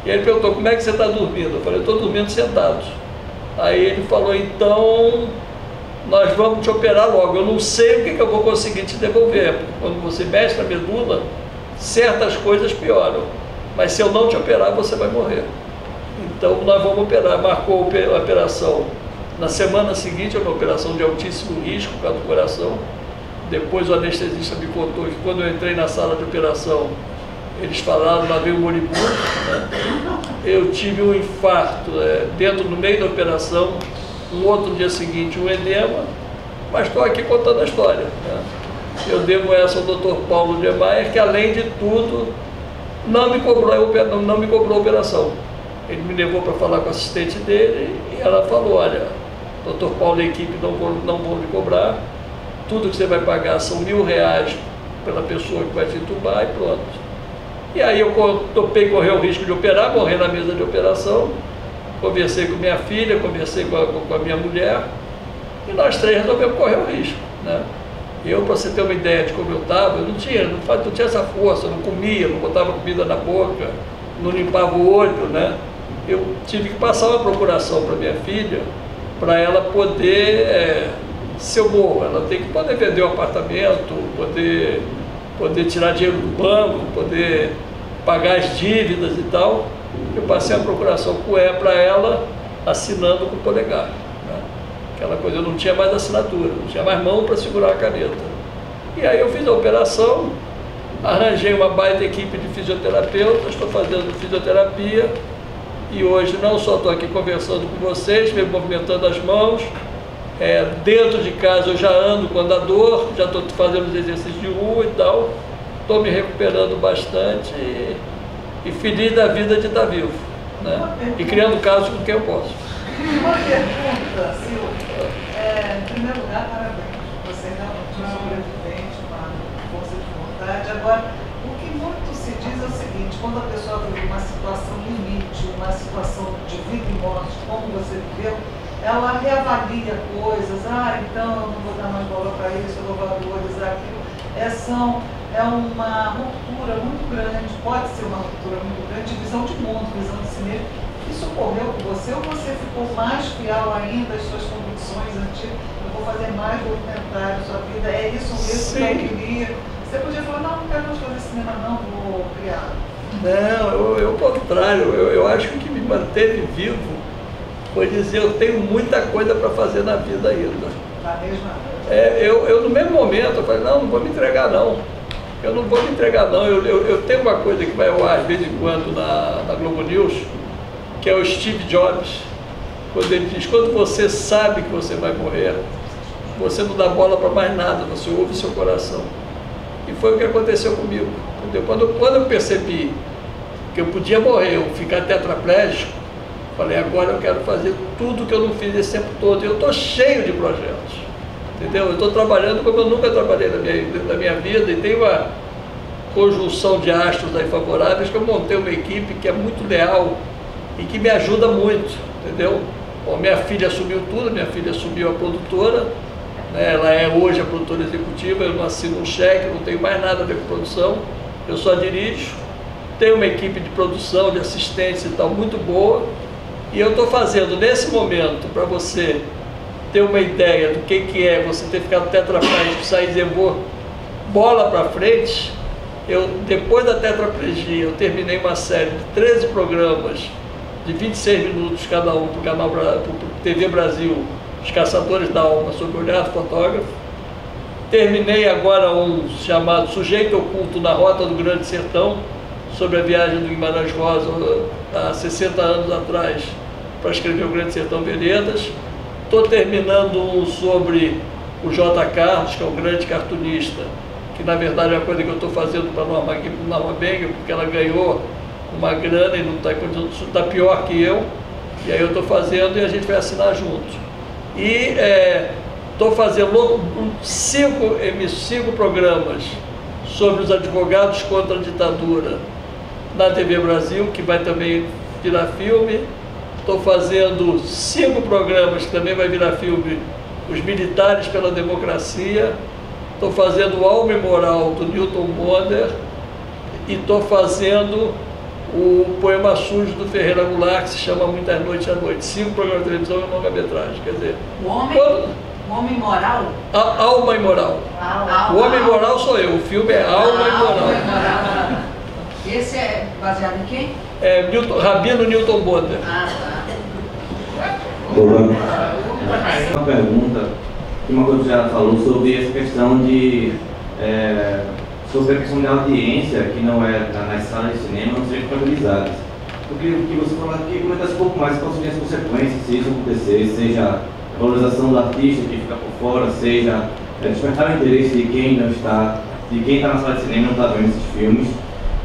E ele perguntou, como é que você está dormindo? Eu falei, eu estou dormindo sentado. Aí ele falou, então nós vamos te operar logo, eu não sei o que eu vou conseguir te devolver, porque quando você mexe na medula, certas coisas pioram, mas se eu não te operar, você vai morrer. Então nós vamos operar. Marcou a operação na semana seguinte, uma operação de altíssimo risco por causa do coração. Depois o anestesista me contou que quando eu entrei na sala de operação, eles falaram, lá veio o moribundo, né? Eu tive um infarto no meio da operação, um outro dia seguinte um edema, mas estou aqui contando a história, né? Eu devo essa ao Dr. Paulo Niemeyer, que além de tudo não me cobrou a operação. Ele me levou para falar com a assistente dele e ela falou, olha, Dr. Paulo e a equipe não vão lhe cobrar, tudo que você vai pagar são R$1.000 pela pessoa que vai te entubar e pronto. E aí eu topei correr o risco de operar, morrer na mesa de operação, conversei com minha filha, conversei com a minha mulher, e nós três resolvemos correr o risco, né? Eu, para você ter uma ideia de como eu estava, eu não tinha essa força, não comia, não botava comida na boca, não limpava o olho, né? Eu tive que passar uma procuração para minha filha, para ela poder, se eu morro, ela tem que poder vender o apartamento, poder tirar dinheiro do banco, poder pagar as dívidas e tal. Eu passei a procuração para ela, assinando com o polegar, né? Aquela coisa, eu não tinha mais assinatura, não tinha mais mão para segurar a caneta. E aí eu fiz a operação, arranjei uma baita equipe de fisioterapeutas, estou fazendo fisioterapia, e hoje não só estou aqui conversando com vocês, me movimentando as mãos, dentro de casa eu já ando com andador, já estou fazendo os exercícios de rua e tal, estou me recuperando bastante e feliz da vida de estar vivo, né? E criando casos com quem eu posso. Uma pergunta, Silvio. Em primeiro lugar, parabéns. Você é realmente um sobrevivente, uma força de vontade. Agora, o que muito se diz é o seguinte: quando a pessoa vive uma situação limite, uma situação de vida e morte, como você viveu, ela reavalia coisas. Então eu não vou dar mais bola para isso, eu vou valorizar aquilo. É uma ruptura muito grande, pode ser uma ruptura muito grande de visão de mundo, visão de si mesmo. Isso ocorreu com você ou você ficou mais fiel ainda às suas convicções antigas? Eu vou fazer mais documentário, sua vida é isso mesmo que eu queria. Você podia falar, não quero mais fazer cinema não, vou criar. Não, eu ao contrário, eu acho que o que me manteve vivo foi dizer, eu tenho muita coisa para fazer na vida ainda. Na mesma? Eu no mesmo momento, eu falei, não vou me entregar não. Eu não vou me entregar não. Eu tenho uma coisa que vai ao ar de vez em quando na Globo News, que é o Steve Jobs, quando ele diz, quando você sabe que você vai morrer, você não dá bola para mais nada, você ouve seu coração. E foi o que aconteceu comigo. Quando eu percebi que eu podia morrer, eu ficar tetraplégico, falei, agora eu quero fazer tudo que eu não fiz esse tempo todo. Eu estou cheio de projetos, entendeu? Eu estou trabalhando como eu nunca trabalhei na minha vida, e tem uma conjunção de astros aí favoráveis, que eu montei uma equipe que é muito leal e que me ajuda muito, entendeu? Bom, minha filha assumiu tudo, minha filha assumiu a produtora, né? Ela é hoje a produtora executiva, eu não assino um cheque, não tenho mais nada a ver com produção, eu só dirijo, tenho uma equipe de produção, de assistência e tal, muito boa, e eu estou fazendo nesse momento, para você ter uma ideia do que é você ter ficado tetraplégico, sair e dizer, vou bola para frente. Depois da tetraplegia, eu terminei uma série de 13 programas de 26 minutos cada um, para o TV Brasil, Os Caçadores da Alma, sobre o olhar do fotógrafo. Terminei agora um chamado Sujeito Oculto na Rota do Grande Sertão, sobre a viagem do Guimarães Rosa há 60 anos atrás, para escrever o Grande Sertão Veredas. Estou terminando um sobre o J. Carlos, que é um grande cartunista, que na verdade é uma coisa que eu estou fazendo para a Norma Benga, porque ela ganhou uma grana e não está pior que eu, e aí eu estou fazendo e a gente vai assinar junto. E estou fazendo 5 programas sobre os advogados contra a ditadura na TV Brasil, que vai também virar filme. Estou fazendo 5 programas que também vai virar filme, Os Militares pela Democracia. Estou fazendo Alma e Moral, do Newton Bonder, e estou fazendo o Poema Sujo, do Ferreira Goulart, que se chama Muitas Noites à Noite. 5 programas de televisão e longa-metragem. Quer dizer, o homem moral? Alma e Moral. O Homem Moral sou eu, o filme é Alma e Moral. Esse é baseado em quem? Rabino Newton Bonder. Olá. Uma pergunta, uma coisa que já falou sobre essa questão sobre a questão de audiência, que não é nas salas de cinema, não serem contabilizadas. Eu queria que você comentasse um pouco mais quais seriam as consequências se isso acontecer, seja a valorização do artista que fica por fora, seja despertar o interesse de quem não está, de quem está na sala de cinema e não está vendo esses filmes.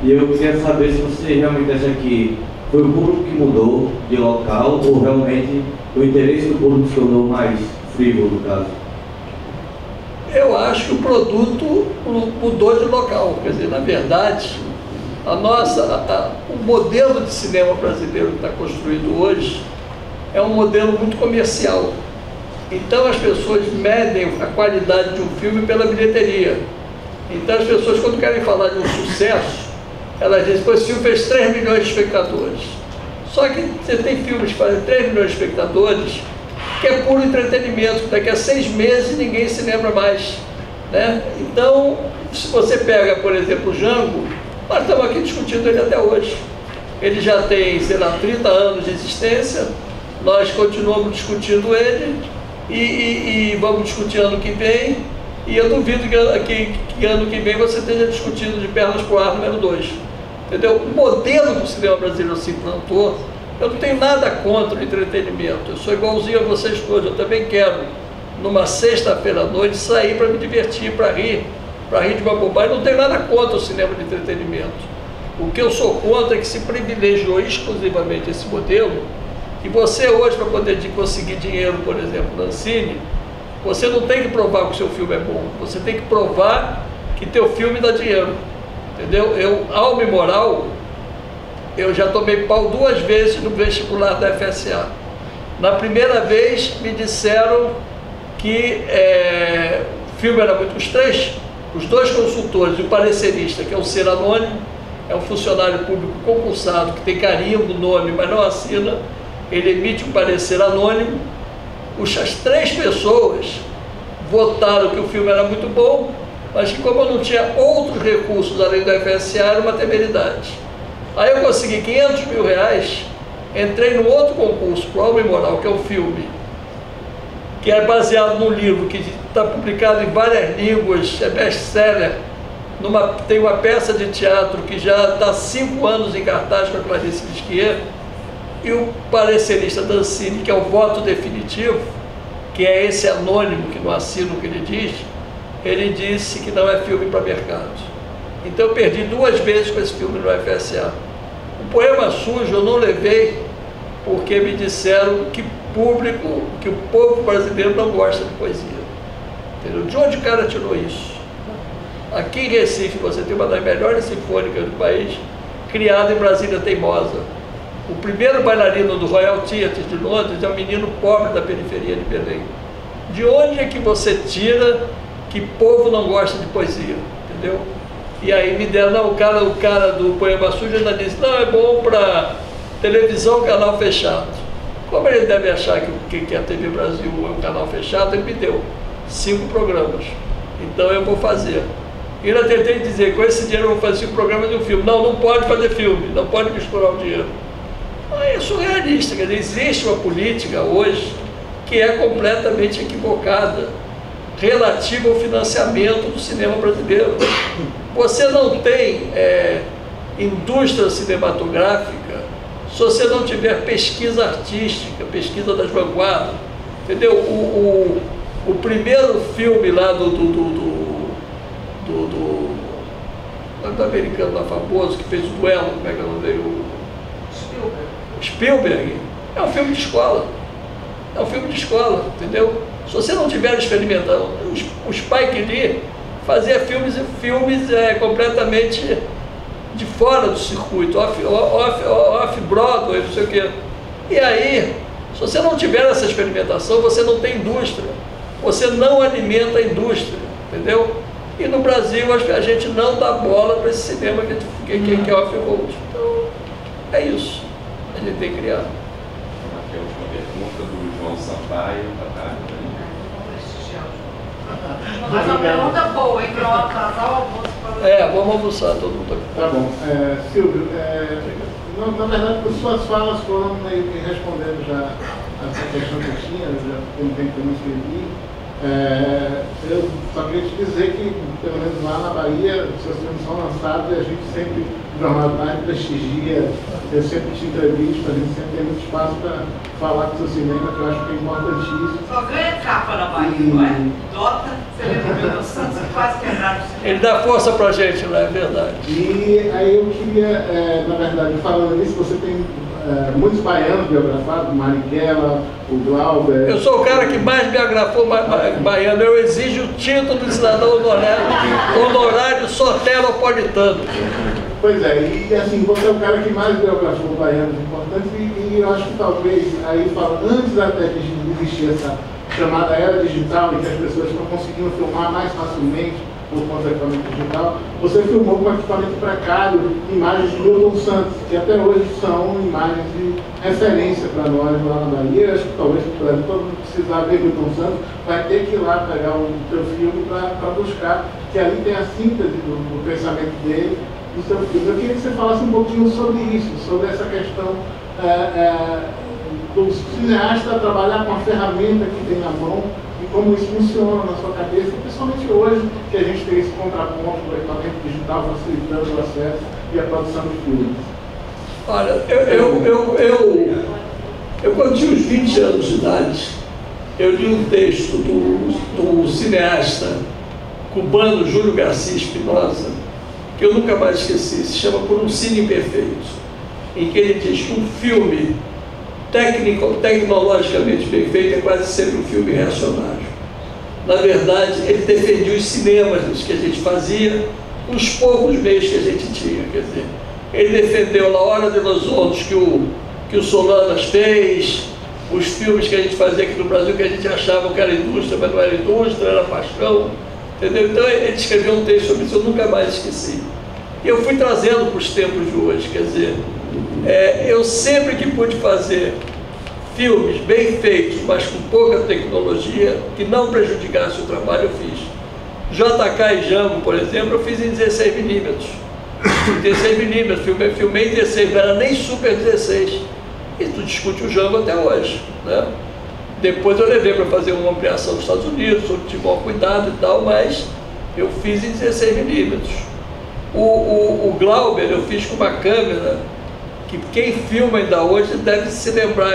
E eu queria saber se você realmente acha que Foi o público que mudou de local ou realmente o interesse do público se tornou mais frívolo, no caso? Eu acho que o produto mudou de local. Quer dizer, na verdade, o modelo de cinema brasileiro que está construído hoje é um modelo muito comercial. Então as pessoas medem a qualidade de um filme pela bilheteria. Então as pessoas, quando querem falar de um sucesso, elas dizem que esse filme fez 3 milhões de espectadores. Só que você tem filmes que fazem 3 milhões de espectadores, que é puro entretenimento, que daqui a 6 meses ninguém se lembra mais, né? Então, se você pega, por exemplo, o Django, nós estamos aqui discutindo ele até hoje. Ele já tem, sei lá, 30 anos de existência, nós continuamos discutindo ele e vamos discutir ano que vem, e eu duvido que ano que vem você esteja discutindo de Pernas pro Ar número 2. Entendeu? O modelo que o cinema brasileiro se implantou, eu não tenho nada contra o entretenimento, eu sou igualzinho a vocês todos, eu também quero, numa sexta-feira à noite, sair para me divertir, para rir de uma bobagem. Não tenho nada contra o cinema de entretenimento. O que eu sou contra é que se privilegiou exclusivamente esse modelo, e você hoje, para poder conseguir dinheiro, por exemplo, na Ancine, você não tem que provar que o seu filme é bom, você tem que provar que teu filme dá dinheiro, entendeu? Alma e Moral, eu já tomei pau 2 vezes no vestibular da FSA. Na primeira vez me disseram que o filme era muito... Os 2 consultores e o parecerista, que é um ser anônimo, é um funcionário público concursado, que tem carimbo no nome, mas não assina, ele emite um parecer anônimo. As 3 pessoas votaram que o filme era muito bom, mas que, como eu não tinha outros recursos além do FSA, era uma temeridade. Aí eu consegui 500 mil reais, entrei num outro concurso, pro Alma e Moral, que é um filme que é baseado num livro que está publicado em várias línguas, é best-seller, tem uma peça de teatro que já está há 5 anos em cartaz com a Clarice Lispector, e o parecerista da Ancine, que é o voto definitivo, que é esse anônimo que não assina o que ele diz, ele disse que não é filme para mercado. Então eu perdi 2 vezes com esse filme no FSA. O Poema Sujo eu não levei porque me disseram que o povo brasileiro não gosta de poesia. Entendeu? De onde o cara tirou isso? Aqui em Recife você tem uma das melhores sinfônicas do país, criada em Brasília Teimosa. O primeiro bailarino do Royal Theatre de Londres é um menino pobre da periferia de Belém. De onde é que você tira que povo não gosta de poesia? Entendeu? E aí me deram, não, o cara do Poema Sujo ainda disse, não, é bom para televisão, canal fechado. Como ele deve achar que a TV Brasil é um canal fechado, ele me deu 5 programas. Então eu vou fazer. E ainda tentei dizer, com esse dinheiro eu vou fazer 5 programas de um filme. Não pode fazer filme, não pode misturar o dinheiro. É surrealista, quer dizer, existe uma política hoje que é completamente equivocada relativa ao financiamento do cinema brasileiro. Você não tem indústria cinematográfica se você não tiver pesquisa artística, pesquisa das vanguardas, entendeu? O primeiro filme lá do americano lá famoso, que fez o Duelo, como é que é o nome dele? Spielberg, é um filme de escola. É um filme de escola, entendeu? Se você não tiver experimentando, o Spike Lee fazia filmes completamente de fora do circuito, off-Broadway, não sei o quê. E aí, se você não tiver essa experimentação, você não tem indústria. Você não alimenta a indústria, entendeu? E no Brasil, acho que a gente não dá bola para esse cinema que é off-road. Então, é isso. A gente tem que criar. Aqui a última pergunta do João Sampaio. Mas uma pergunta boa, hein? Para atrasar o almoço. Vamos almoçar todo mundo aqui. Tá bom. Silvio, na verdade, as suas falas foram meio que respondendo já a questão que eu tinha, já tem um tempo que eu não escrevi. Eu só queria te dizer que, pelo menos lá na Bahia, os seus filmes são lançados e a gente sempre, o Jornal da Tarde prestigia, eu sempre te entrevisto, a gente sempre tem muito espaço para falar do seu cinema, que eu acho que é importantíssimo. Só ganha capa na Bahia, não é? Dota, você lembra do Milton Santos, que quase quebraram o cinema. Ele dá força pra gente, não é verdade? E aí eu queria, na verdade, falando nisso, você tem muitos baianos biografados, Marighella, o Glauber. Eu sou o cara que mais biografou baiano. Eu exijo o título de cidadão honorário soteropolitano. Pois é, e assim, você é o cara que mais biografou baianos importantes e eu acho que talvez, aí falando, antes até de existir essa chamada era digital, em que as pessoas estão conseguindo filmar mais facilmente por conta do equipamento digital, você filmou com equipamento precário imagens de Milton Santos, que até hoje são imagens de referência para nós lá na Bahia. Acho que talvez todo mundo precisar ver Milton Santos, vai ter que ir lá pegar o teu filme para buscar, que ali tem a síntese do pensamento dele, do seu filme. Eu queria que você falasse um pouquinho sobre isso, sobre essa questão do cineasta trabalhar com a ferramenta que tem na mão e como isso funciona na sua cabeça, principalmente hoje que a gente tem esse contraponto do equipamento digital facilitando o acesso e a produção de filmes. Olha, eu quando tinha uns 20 anos de idade, eu li um texto do cineasta cubano Júlio Garcia Espinosa, que eu nunca mais esqueci, se chama Por um Cine Imperfeito, em que ele diz que um filme tecnologicamente bem feito é quase sempre um filme reacionário. Na verdade, ele defendia os cinemas que a gente fazia, os poucos meios que a gente tinha. Quer dizer, ele defendeu La Hora de los Hornos que o Solanas fez, os filmes que a gente fazia aqui no Brasil, que a gente achava que era indústria, mas não era indústria, era paixão. Entendeu? Então ele escreveu um texto sobre isso, eu nunca mais esqueci. E eu fui trazendo para os tempos de hoje, quer dizer, eu sempre que pude fazer filmes bem feitos, mas com pouca tecnologia, que não prejudicasse o trabalho, eu fiz. JK e Jambo, por exemplo, eu fiz em 16mm. 16mm, filmei em 16, não era nem Super 16. E tu discute o Jambo até hoje, né? Depois eu levei para fazer uma ampliação nos Estados Unidos, tive bom cuidado e tal, mas eu fiz em 16mm. O Glauber eu fiz com uma câmera que quem filma ainda hoje deve se lembrar,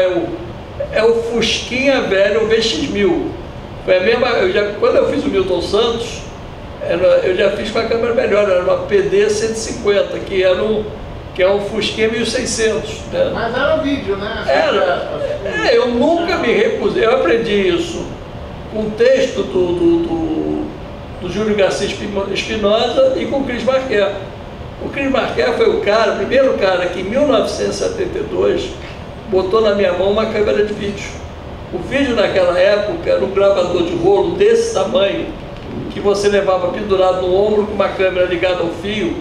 é o Fusquinha velho, o VX1000. Foi a mesma, quando eu fiz o Milton Santos, eu já fiz com a câmera melhor, era uma PD 150, que é um Fusquinha 1600. Né? Mas era vídeo, né? Era. Eu nunca me recusei, eu aprendi isso com o texto do Júlio Garcia Espinosa e com o Cris Marquet. O Cris Marquet foi o primeiro cara que em 1972 botou na minha mão uma câmera de vídeo. O vídeo naquela época era um gravador de rolo desse tamanho, que você levava pendurado no ombro com uma câmera ligada ao fio,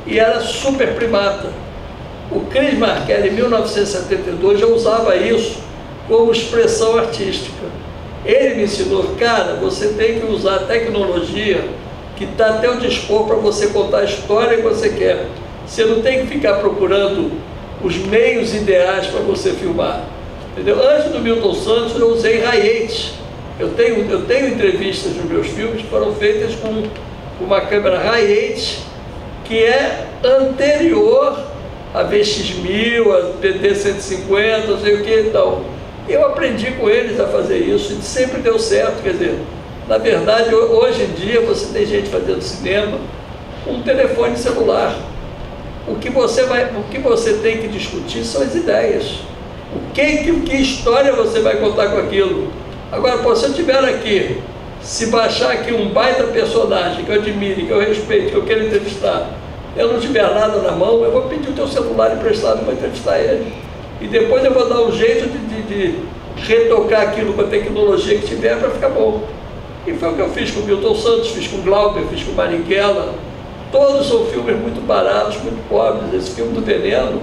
e era super primata. O Cris Marquet, em 1972, já usava isso como expressão artística. Ele me ensinou, cara, você tem que usar a tecnologia que está até o dispor para você contar a história que você quer. Você não tem que ficar procurando os meios ideais para você filmar. Entendeu? Antes do Milton Santos, eu usei Hi8. Eu tenho entrevistas nos meus filmes que foram feitas com uma câmera Hi8, que é anterior a VX1000, a PD 150, não sei o que e tal. Eu aprendi com eles a fazer isso e sempre deu certo. Quer dizer, na verdade, hoje em dia você tem gente fazendo cinema com um telefone celular. O que você tem que discutir são as ideias. Que história você vai contar com aquilo? Agora, se eu tiver aqui, se baixar aqui um baita personagem que eu admire, que eu respeito, que eu quero entrevistar, eu não tiver nada na mão, eu vou pedir o teu celular emprestado e vou entrevistar ele. E depois eu vou dar um jeito de retocar aquilo com a tecnologia que tiver para ficar bom. E foi o que eu fiz com o Milton Santos, fiz com o Glauber, fiz com o Marighella. Todos são filmes muito baratos, muito pobres. Esse filme do Veneno,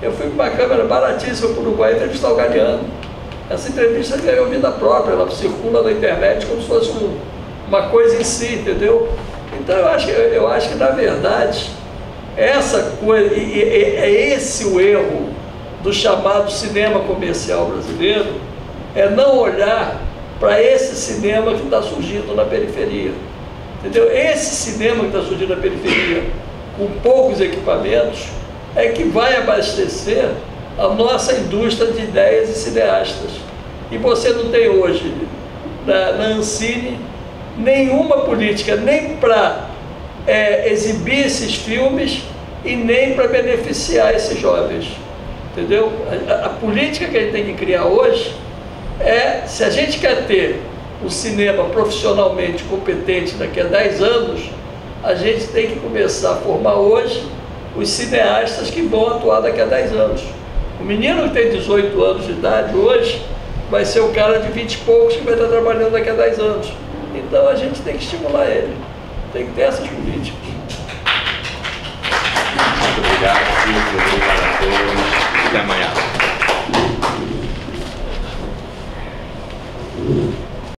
eu fui com uma câmera baratíssima para o Uruguai entrevistar o Galeano. Essa entrevista ganhou vida própria, ela circula na internet como se fosse uma coisa em si, entendeu? Então eu acho que na verdade, essa coisa, é esse o erro do chamado cinema comercial brasileiro, é não olhar para esse cinema que está surgindo na periferia. Entendeu? Esse cinema que está surgindo na periferia, com poucos equipamentos, é que vai abastecer a nossa indústria de ideias e cineastas. E você não tem hoje, na Ancine, nenhuma política, nem para exibir esses filmes e nem para beneficiar esses jovens. Entendeu? A política que a gente tem que criar hoje é, se a gente quer ter um cinema profissionalmente competente daqui a 10 anos, a gente tem que começar a formar hoje os cineastas que vão atuar daqui a 10 anos. O menino que tem 18 anos de idade hoje vai ser o cara de 20 e poucos que vai estar trabalhando daqui a 10 anos. Então a gente tem que estimular ele, tem que ter essas políticas. Muito obrigado, Silvio, obrigado a todos. Até amanhã.